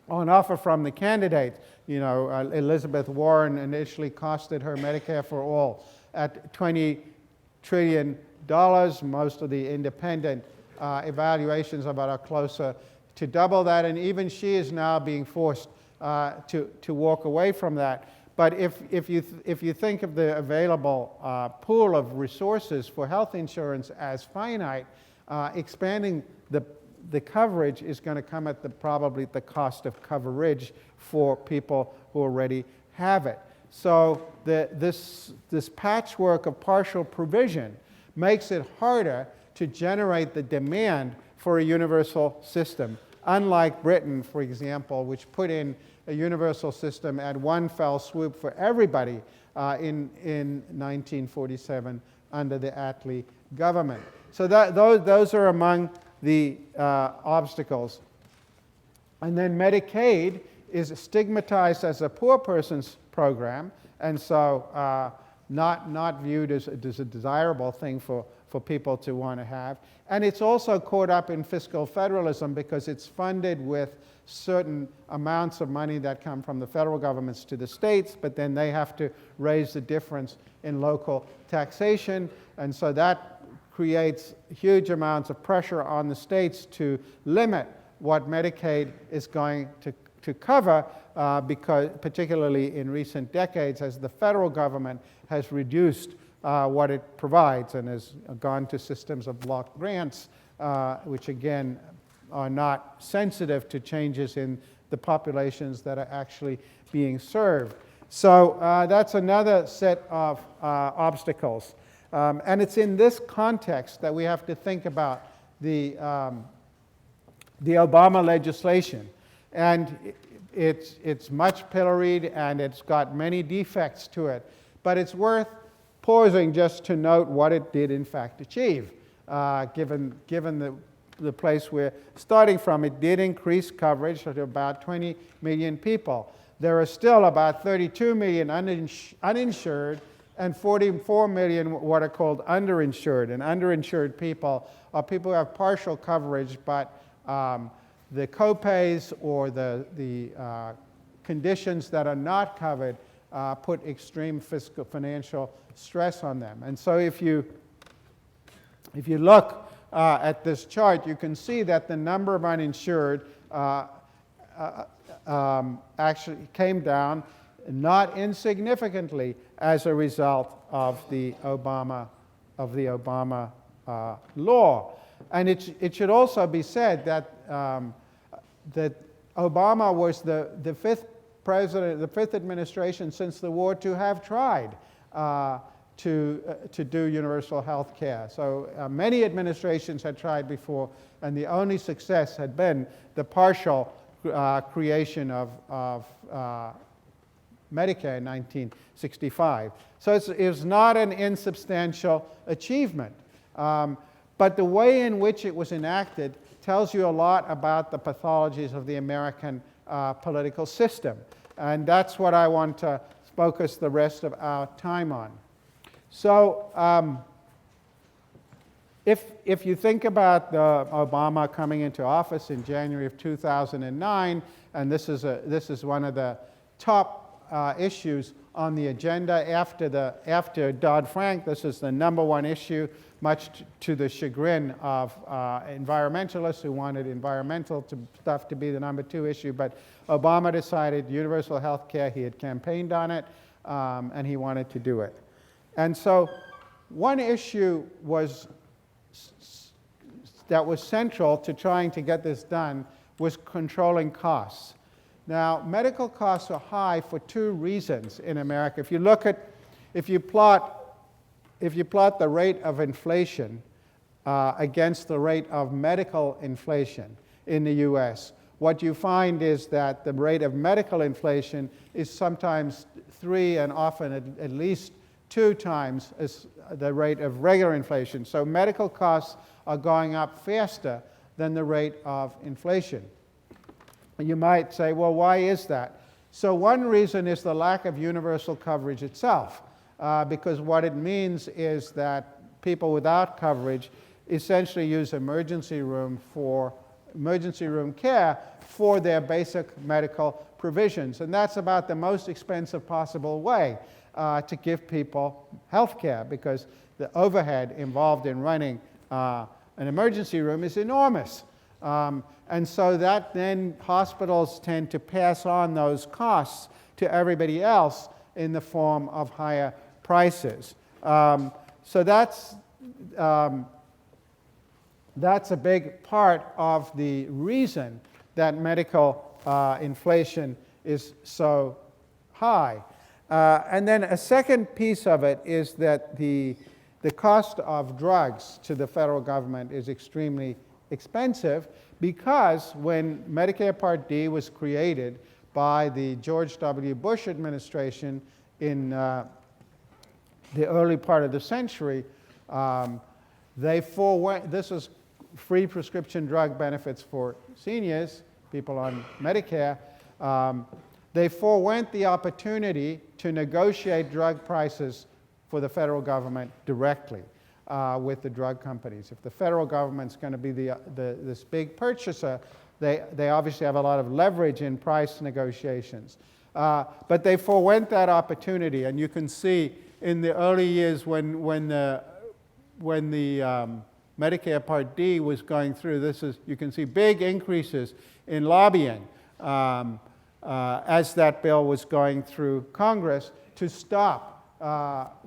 on offer from the candidates, you know, Elizabeth Warren initially costed her Medicare for All at $20 trillion. Most of the independent evaluations about are closer to double that, and even she is now being forced to walk away from that. But if you think of the available pool of resources for health insurance as finite, expanding the coverage is going to come at probably the cost of coverage for people who already have it. So this patchwork of partial provision makes it harder to generate the demand for a universal system, unlike Britain, for example, which put in a universal system at one fell swoop for everybody in 1947 under the Attlee government. So those are among the obstacles. And then Medicaid is stigmatized as a poor person's program, and so not viewed as a desirable thing for people to want to have. And it's also caught up in fiscal federalism because it's funded with certain amounts of money that come from the federal governments to the states, but then they have to raise the difference in local taxation, and so that creates huge amounts of pressure on the states to limit what Medicaid is going to cover, because particularly in recent decades, as the federal government has reduced what it provides and has gone to systems of block grants, which again are not sensitive to changes in the populations that are actually being served. So that's another set of obstacles. And it's in this context that we have to think about the Obama legislation. And it's much pilloried and it's got many defects to it. But it's worth pausing just to note what it did in fact achieve, given the place we're starting from. It did increase coverage to about 20 million people. There are still about 32 million uninsured and 44 million what are called underinsured. And underinsured people are people who have partial coverage, but the copays or the conditions that are not covered put extreme fiscal financial stress on them. And so if you look at this chart, you can see that the number of uninsured actually came down not insignificantly as a result of the Obama law. And it should also be said that that Obama was the fifth president, the fifth administration since the war to have tried to do universal health care. So many administrations had tried before, and the only success had been the partial creation of Medicare in 1965. So it was not an insubstantial achievement. But the way in which it was enacted tells you a lot about the pathologies of the American political system. And that's what I want to focus the rest of our time on. So if you think about Obama coming into office in January of 2009, and this is one of the top issues on the agenda after Dodd-Frank, this is the number one issue, much to the chagrin of environmentalists who wanted environmental stuff to be the number two issue. But Obama decided universal health care. He had campaigned on it, and he wanted to do it. And so one issue that was central to trying to get this done was controlling costs. Now, medical costs are high for two reasons in America. If you plot the rate of inflation against the rate of medical inflation in the US, what you find is that the rate of medical inflation is sometimes 3 and often at least 2 times as the rate of regular inflation. So medical costs are going up faster than the rate of inflation. You might say, well, why is that? So one reason is the lack of universal coverage itself, because what it means is that people without coverage essentially use emergency room care for their basic medical provisions. And that's about the most expensive possible way to give people health care, because the overhead involved in running an emergency room is enormous. And so that then hospitals tend to pass on those costs to everybody else in the form of higher prices. So that's a big part of the reason that medical inflation is so high. And then a second piece of it is that the cost of drugs to the federal government is extremely expensive, because when Medicare Part D was created by the George W. Bush administration in the early part of the century, this was free prescription drug benefits for seniors, people on Medicare. They forewent the opportunity to negotiate drug prices for the federal government directly with the drug companies. If the federal government's going to be this big purchaser, they obviously have a lot of leverage in price negotiations. But they forewent that opportunity, and you can see in the early years when the Medicare Part D was going through, you can see big increases in lobbying as that bill was going through Congress to stop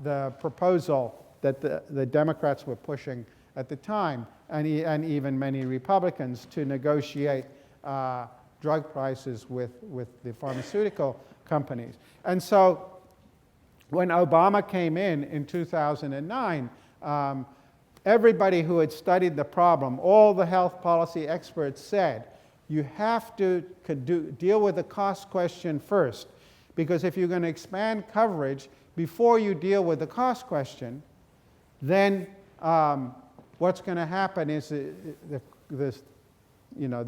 the proposal that the Democrats were pushing at the time, and even many Republicans, to negotiate drug prices with the pharmaceutical companies. And so when Obama came in 2009, everybody who had studied the problem, all the health policy experts said, you have to deal with the cost question first, because if you're going to expand coverage before you deal with the cost question, then what's going to happen is the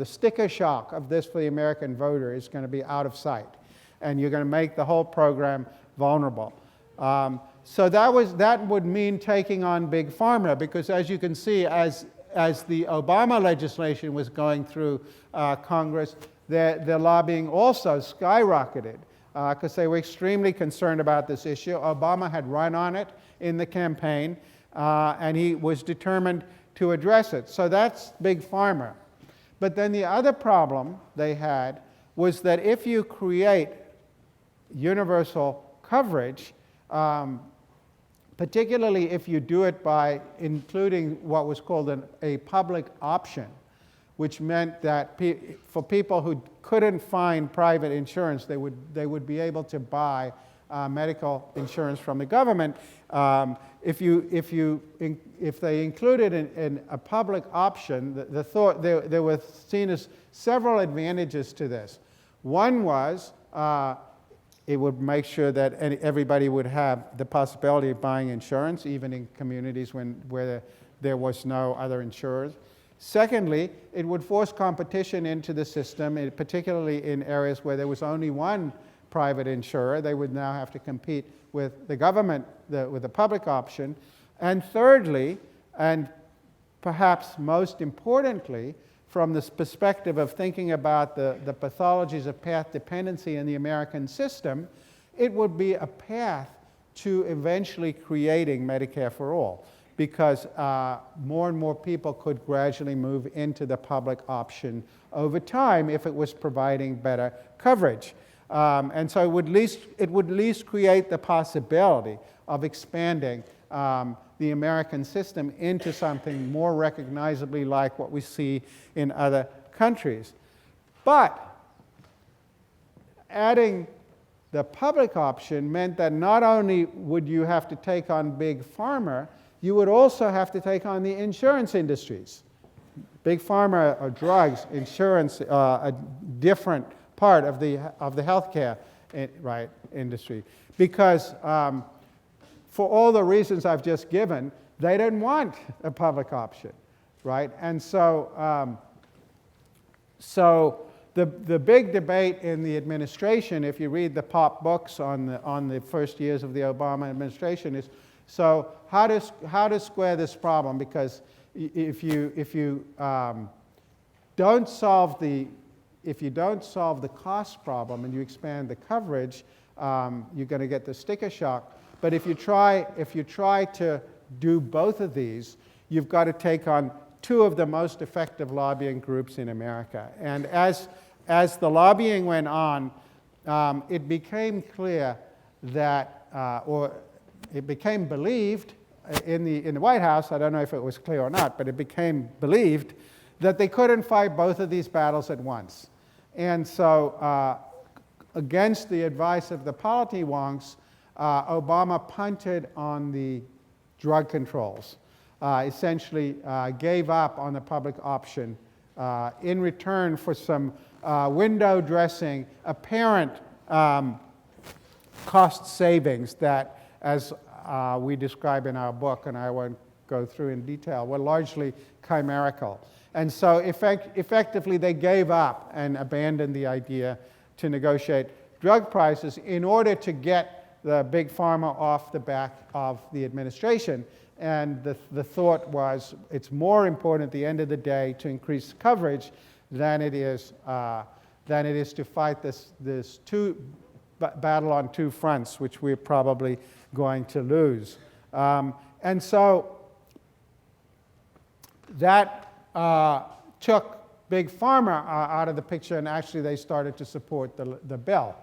sticker shock of this for the American voter is going to be out of sight, and you're going to make the whole program vulnerable. So that would mean taking on big pharma, because as you can see, as the Obama legislation was going through Congress, the lobbying also skyrocketed because they were extremely concerned about this issue. Obama had run on it in the campaign, and he was determined to address it. So that's big pharma. But then the other problem they had was that if you create universal coverage, particularly if you do it by including what was called a public option, which meant that for people who couldn't find private insurance, they would be able to buy medical insurance from the government. If they included in a public option, there were seen as several advantages to this. One was it would make sure that everybody would have the possibility of buying insurance, even in communities where there was no other insurers. Secondly, it would force competition into the system, particularly in areas where there was only one private insurer. They would now have to compete with the government, with the public option. And thirdly, and perhaps most importantly, from this perspective of thinking about the pathologies of path dependency in the American system, it would be a path to eventually creating Medicare for all, because more and more people could gradually move into the public option over time if it was providing better coverage. And so it would at least create the possibility of expanding the American system into something more recognizably like what we see in other countries. But adding the public option meant that not only would you have to take on big pharma, you would also have to take on the insurance industries. Big pharma or drugs, insurance, a different part of the healthcare industry, because for all the reasons I've just given, they didn't want a public option, right? And so The big debate in the administration, if you read the pop books on the first years of the Obama administration, is so how to square this problem, because if you don't solve the cost problem and you expand the coverage, you're going to get the sticker shock. But if you try to do both of these, you've got to take on two of the most effective lobbying groups in America. And as the lobbying went on, it became clear that, or it became believed in the White House, I don't know if it was clear or not, but it became believed that they couldn't fight both of these battles at once. And so, against the advice of the polity wonks, Obama punted on the drug controls, essentially gave up on the public option in return for some window dressing, apparent cost savings that, as we describe in our book, and I won't go through in detail, were largely chimerical. And so effectively they gave up and abandoned the idea to negotiate drug prices in order to get the big pharma off the back of the administration. And the thought was it's more important at the end of the day to increase coverage than it is to fight this battle on two fronts, which we're probably going to lose. And so that took Big Pharma out of the picture, and actually they started to support the bill.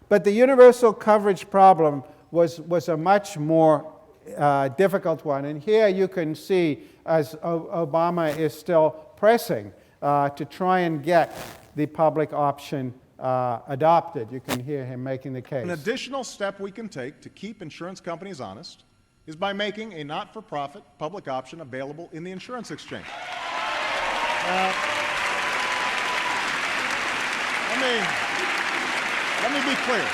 But the universal coverage problem was a much more difficult one. And here you can see, as Obama is still pressing to try and get the public option adopted. You can hear him making the case. An additional step we can take to keep insurance companies honest is by making a not-for-profit public option available in the insurance exchange. Let me be clear.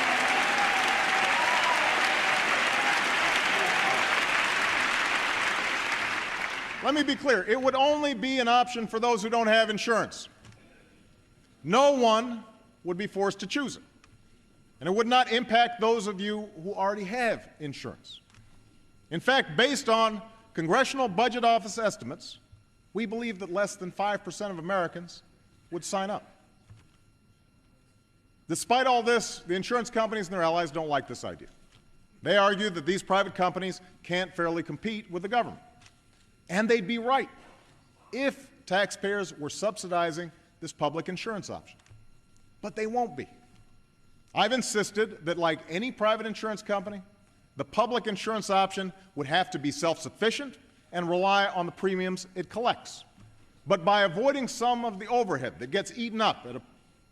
Let me be clear. It would only be an option for those who don't have insurance. No one would be forced to choose it. And it would not impact those of you who already have insurance. In fact, based on Congressional Budget Office estimates, we believe that less than 5% of Americans would sign up. Despite all this, the insurance companies and their allies don't like this idea. They argue that these private companies can't fairly compete with the government. And they'd be right if taxpayers were subsidizing this public insurance option. But they won't be. I've insisted that, like any private insurance company, the public insurance option would have to be self-sufficient and rely on the premiums it collects. But by avoiding some of the overhead that gets eaten up at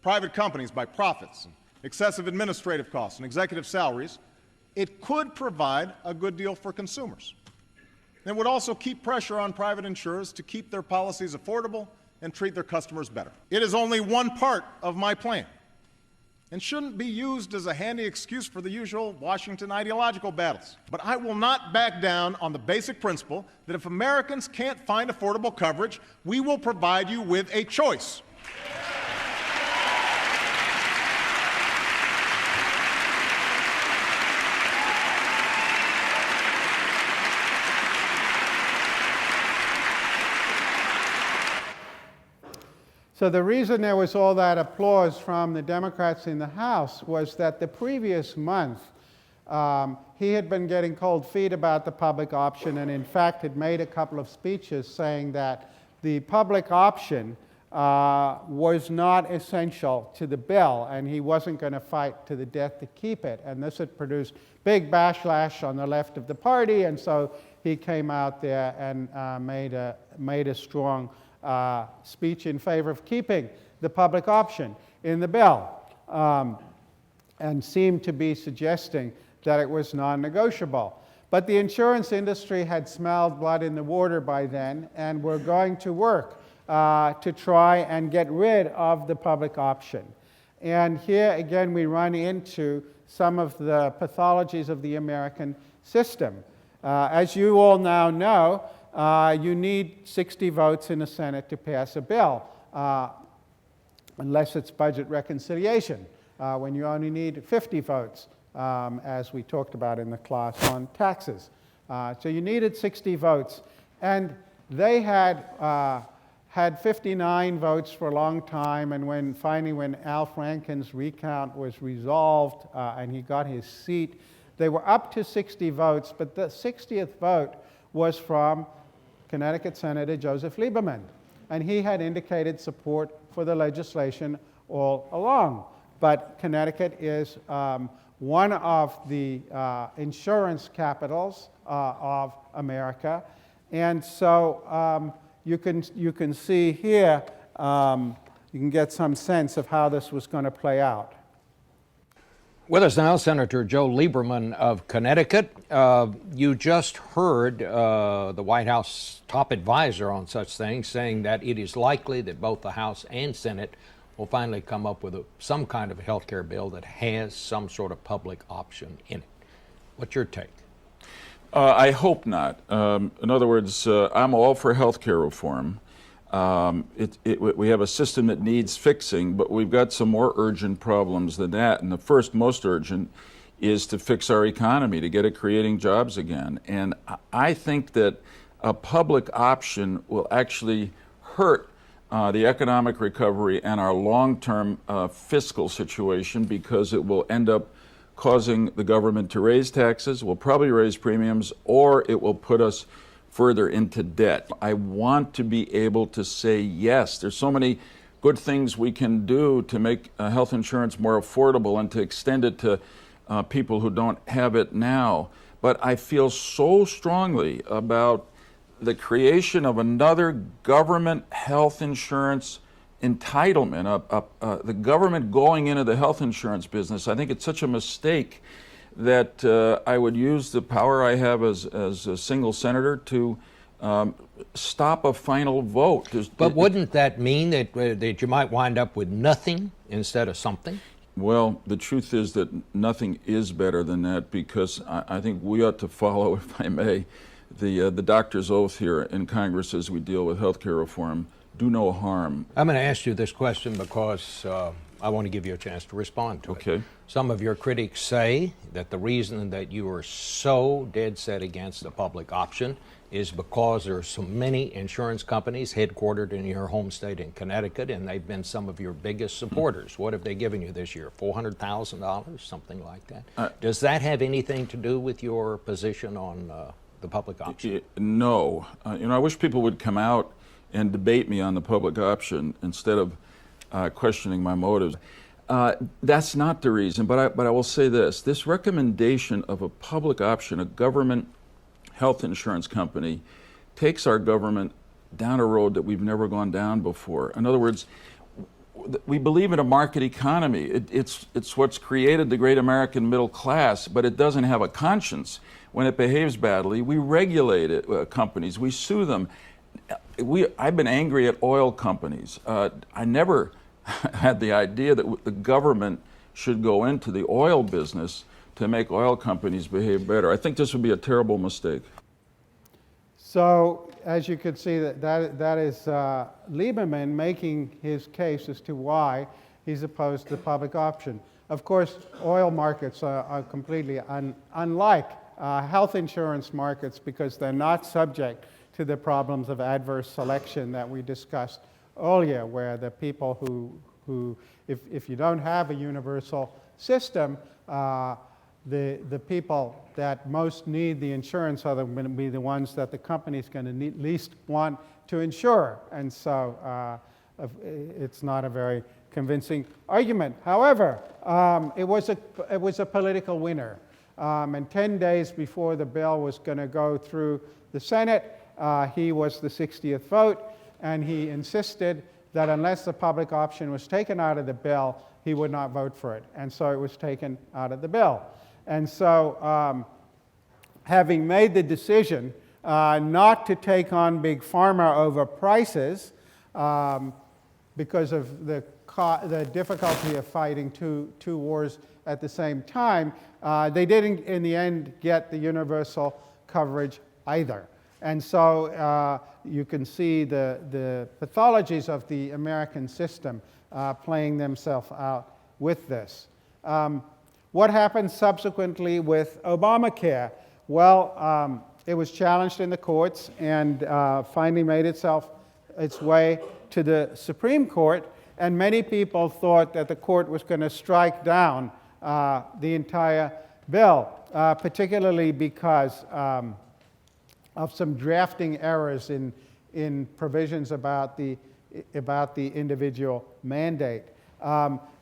private companies by profits, and excessive administrative costs, and executive salaries, it could provide a good deal for consumers. It would also keep pressure on private insurers to keep their policies affordable and treat their customers better. It is only one part of my plan, and shouldn't be used as a handy excuse for the usual Washington ideological battles. But I will not back down on the basic principle that if Americans can't find affordable coverage, we will provide you with a choice. So the reason there was all that applause from the Democrats in the House was that the previous month he had been getting cold feet about the public option, and in fact had made a couple of speeches saying that the public option was not essential to the bill, and he wasn't going to fight to the death to keep it. And this had produced big backlash on the left of the party, and so he came out there and made a strong speech in favor of keeping the public option in the bill, and seemed to be suggesting that it was non-negotiable. But the insurance industry had smelled blood in the water by then, and were going to work to try and get rid of the public option. And here again we run into some of the pathologies of the American system. As you all now know, you need 60 votes in the Senate to pass a bill. unless it's budget reconciliation, when you only need 50 votes, as we talked about in the class on taxes. So you needed 60 votes. And they had 59 votes for a long time, and finally when Al Franken's recount was resolved and he got his seat, they were up to 60 votes, but the 60th vote was from Connecticut Senator Joseph Lieberman, and he had indicated support for the legislation all along. But Connecticut is one of the insurance capitals of America, and so you can see here, you can get some sense of how this was going to play out. With us now, Senator Joe Lieberman of Connecticut. You just heard the White House top advisor on such things saying that it is likely that both the House and Senate will finally come up with some kind of a health care bill that has some sort of public option in it. What's your take? I hope not. In other words, I'm all for health care reform. We have a system that needs fixing, but we've got some more urgent problems than that. And the first, most urgent, is to fix our economy, to get it creating jobs again. And I think that a public option will actually hurt the economic recovery and our long-term fiscal situation, because it will end up causing the government to raise taxes, will probably raise premiums, or it will put us further into debt. I want to be able to say yes. There's so many good things we can do to make health insurance more affordable and to extend it to people who don't have it now. But I feel so strongly about the creation of another government health insurance entitlement, the government going into the health insurance business. I think it's such a mistake that I would use the power I have as a single senator to stop a final vote. But wouldn't that mean that you might wind up with nothing instead of something? Well, the truth is that nothing is better than that, because I think we ought to follow, if I may, the doctor's oath here in Congress as we deal with health care reform. Do no harm. I'm going to ask you this question because I want to give you a chance to respond to it. Okay. Some of your critics say that the reason that you are so dead set against the public option is because there are so many insurance companies headquartered in your home state in Connecticut, and they've been some of your biggest supporters. What have they given you this year? $400,000, something like that? Does that have anything to do with your position on the public option? No. I wish people would come out and debate me on the public option instead of questioning my motives. That's not the reason, but I will say this. This recommendation of a public option, a government health insurance company, takes our government down a road that we've never gone down before. In other words, we believe in a market economy. It's what's created the great American middle class, but it doesn't have a conscience. When it behaves badly, we regulate it, companies, we sue them. I've been angry at oil companies. I never had the idea that the government should go into the oil business to make oil companies behave better. I think this would be a terrible mistake. So, as you can see, that is Lieberman making his case as to why he's opposed to the public option. Of course, oil markets are completely unlike health insurance markets, because they're not subject to the problems of adverse selection that we discussed earlier, where the people who if you don't have a universal system, the people that most need the insurance are going to be the ones that the company's going to least want to insure. And so it's not a very convincing argument. However, it was a political winner. And 10 days before the bill was going to go through the Senate, he was the 60th vote, and he insisted that unless the public option was taken out of the bill, he would not vote for it. And so it was taken out of the bill. And so having made the decision not to take on Big Pharma over prices because of the difficulty of fighting two wars at the same time, they didn't in the end get the universal coverage either. And so you can see the pathologies of the American system playing themselves out with this. What happened subsequently with Obamacare? Well, it was challenged in the courts and finally made its way to the Supreme Court, and many people thought that the court was going to strike down the entire bill, particularly because of some drafting errors in provisions about the individual mandate.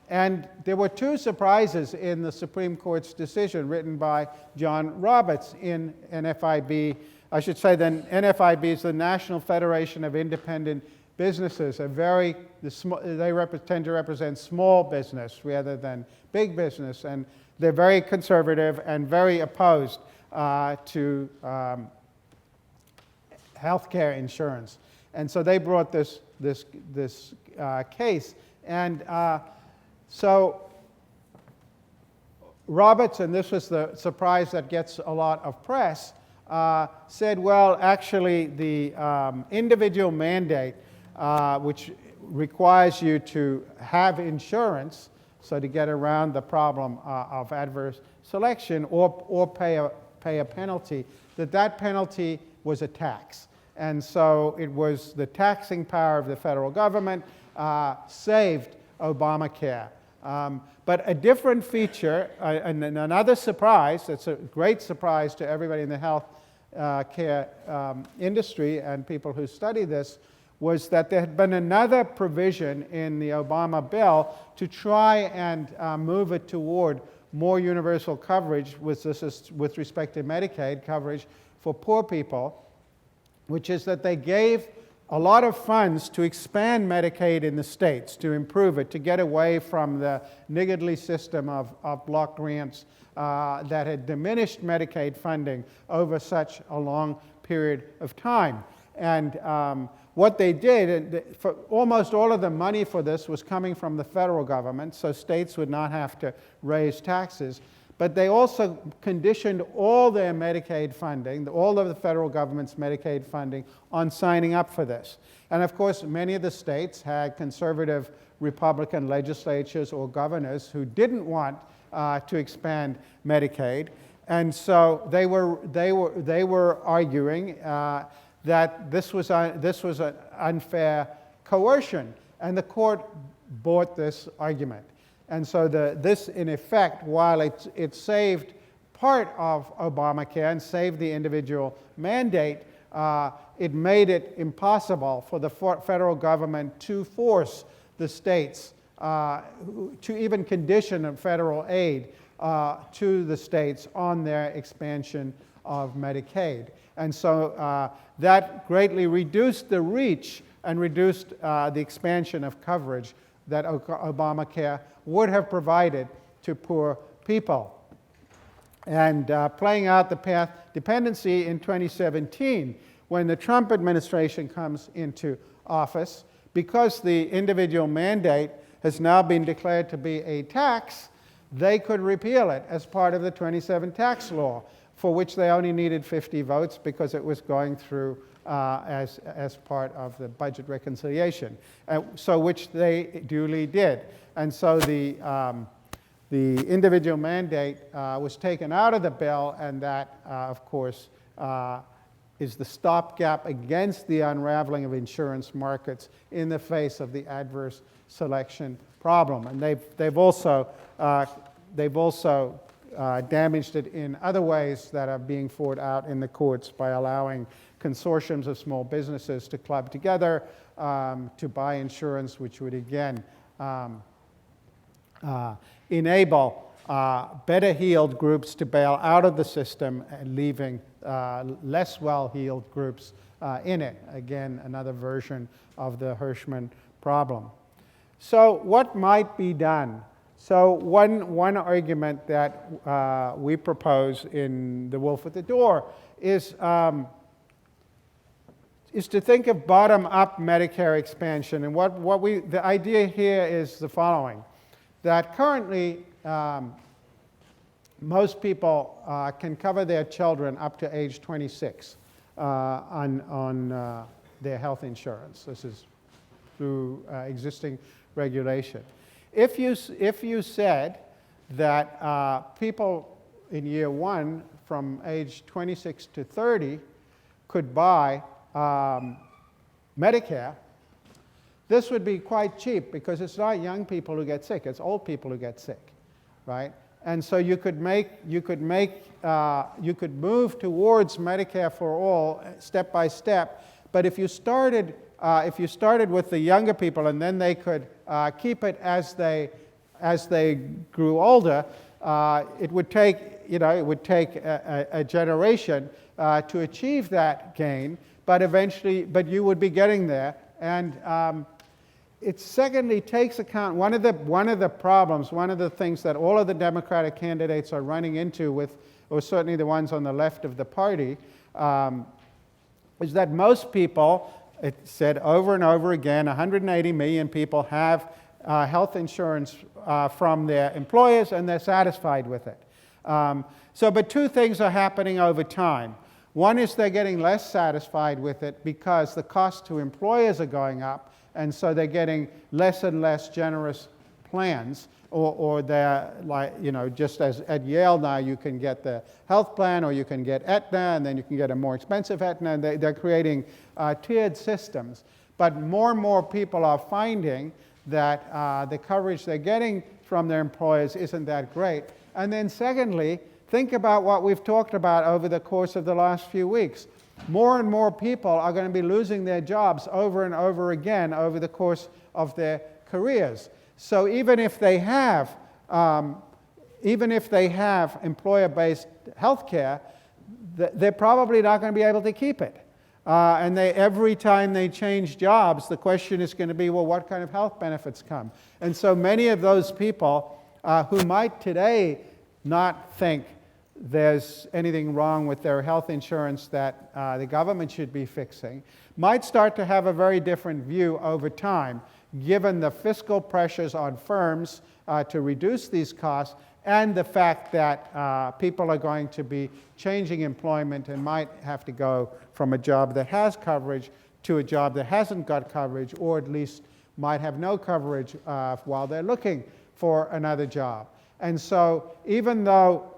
And there were two surprises in the Supreme Court's decision written by John Roberts in NFIB. I should say that NFIB is the National Federation of Independent Businesses. They tend to represent small business rather than big business, and they're very conservative and very opposed to healthcare insurance. And so they brought this case, and so Roberts, and this was the surprise that gets a lot of press, said, well, actually the individual mandate, which requires you to have insurance, so to get around the problem of adverse selection or pay a penalty, that penalty was a tax. And so it was the taxing power of the federal government saved Obamacare. But a different feature, and another surprise, that's a great surprise to everybody in the health care industry and people who study this, was that there had been another provision in the Obama bill to try and move it toward more universal coverage with respect to Medicaid coverage for poor people, which is that they gave a lot of funds to expand Medicaid in the states, to improve it, to get away from the niggardly system of block grants that had diminished Medicaid funding over such a long period of time. And what they did, for almost all of the money for this was coming from the federal government, so states would not have to raise taxes. But they also conditioned all their Medicaid funding, all of the federal government's Medicaid funding, on signing up for this. And of course, many of the states had conservative Republican legislatures or governors who didn't want to expand Medicaid. And so they were arguing that this was an unfair coercion. And the court bought this argument. And so this, in effect, while it saved part of Obamacare and saved the individual mandate, it made it impossible for the federal government to force the states to even condition federal aid to the states on their expansion of Medicaid. And so that greatly reduced the reach and reduced the expansion of coverage that Obamacare would have provided to poor people. And playing out the path dependency in 2017, when the Trump administration comes into office, because the individual mandate has now been declared to be a tax, they could repeal it as part of the 27 tax law, for which they only needed 50 votes because it was going through as part of the budget reconciliation, so which they duly did. And so the individual mandate was taken out of the bill, and that, of course, is the stopgap against the unraveling of insurance markets in the face of the adverse selection problem. And they've also damaged it in other ways that are being fought out in the courts by allowing consortiums of small businesses to club together to buy insurance, which would again enable better-heeled groups to bail out of the system and leaving less well-heeled groups in it. Again, another version of the Hirschman problem. So what might be done? So one argument that we propose in The Wolf at the Door is to think of bottom-up Medicare expansion. And the idea here is the following, that currently most people can cover their children up to age 26 on their health insurance. This is through existing regulation. If you said that people in year one from age 26 to 30 could buy Medicare, this would be quite cheap because it's not young people who get sick, it's old people who get sick, right? And so you could move towards Medicare for all step by step. But if you started with the younger people and then they could keep it as they grew older, it would take a generation to achieve that gain. But eventually, you would be getting there. And it secondly takes account one of the problems, one of the things that all of the Democratic candidates are running into or certainly the ones on the left of the party, is that most people, it's said over and over again, 180 million people have health insurance from their employers and they're satisfied with it. But two things are happening over time. One is they're getting less satisfied with it because the cost to employers are going up, and so they're getting less and less generous plans, or they're just as at Yale now you can get the health plan or you can get Aetna and then you can get a more expensive Aetna, and they're creating tiered systems. But more and more people are finding that the coverage they're getting from their employers isn't that great. And then secondly, think about what we've talked about over the course of the last few weeks. More and more people are going to be losing their jobs over and over again over the course of their careers. So even if they have employer-based health care, they're probably not going to be able to keep it. And every time they change jobs, the question is going to be, well, what kind of health benefits come? And so many of those people who might today not think there's anything wrong with their health insurance that the government should be fixing, might start to have a very different view over time, given the fiscal pressures on firms to reduce these costs and the fact that people are going to be changing employment and might have to go from a job that has coverage to a job that hasn't got coverage, or at least might have no coverage while they're looking for another job. And so even though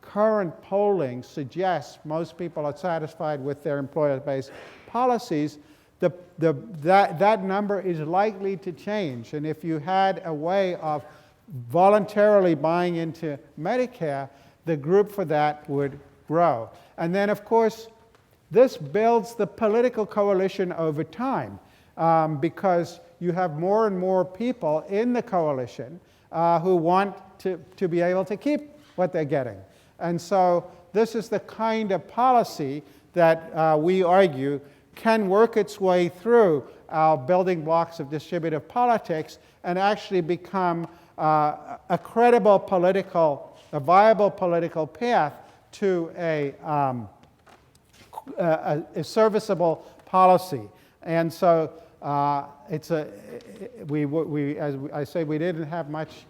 current polling suggests most people are satisfied with their employer-based policies, that number is likely to change. And if you had a way of voluntarily buying into Medicare, the group for that would grow. And then, of course, this builds the political coalition over time because you have more and more people in the coalition who want to be able to keep what they're getting. And so this is the kind of policy that we argue can work its way through our building blocks of distributive politics and actually become a credible a viable political path to a serviceable policy. And so as I say, we didn't have much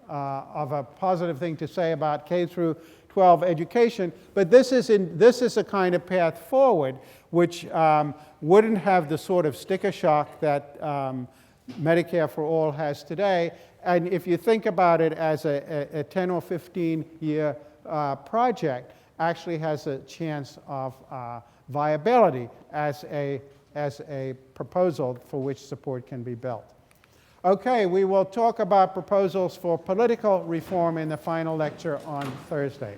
of a positive thing to say about K through 12 education, but this is a kind of path forward which wouldn't have the sort of sticker shock that Medicare for All has today. And if you think about it as a 10 or 15 year project, actually has a chance of viability as a proposal for which support can be built. Okay, we will talk about proposals for political reform in the final lecture on Thursday.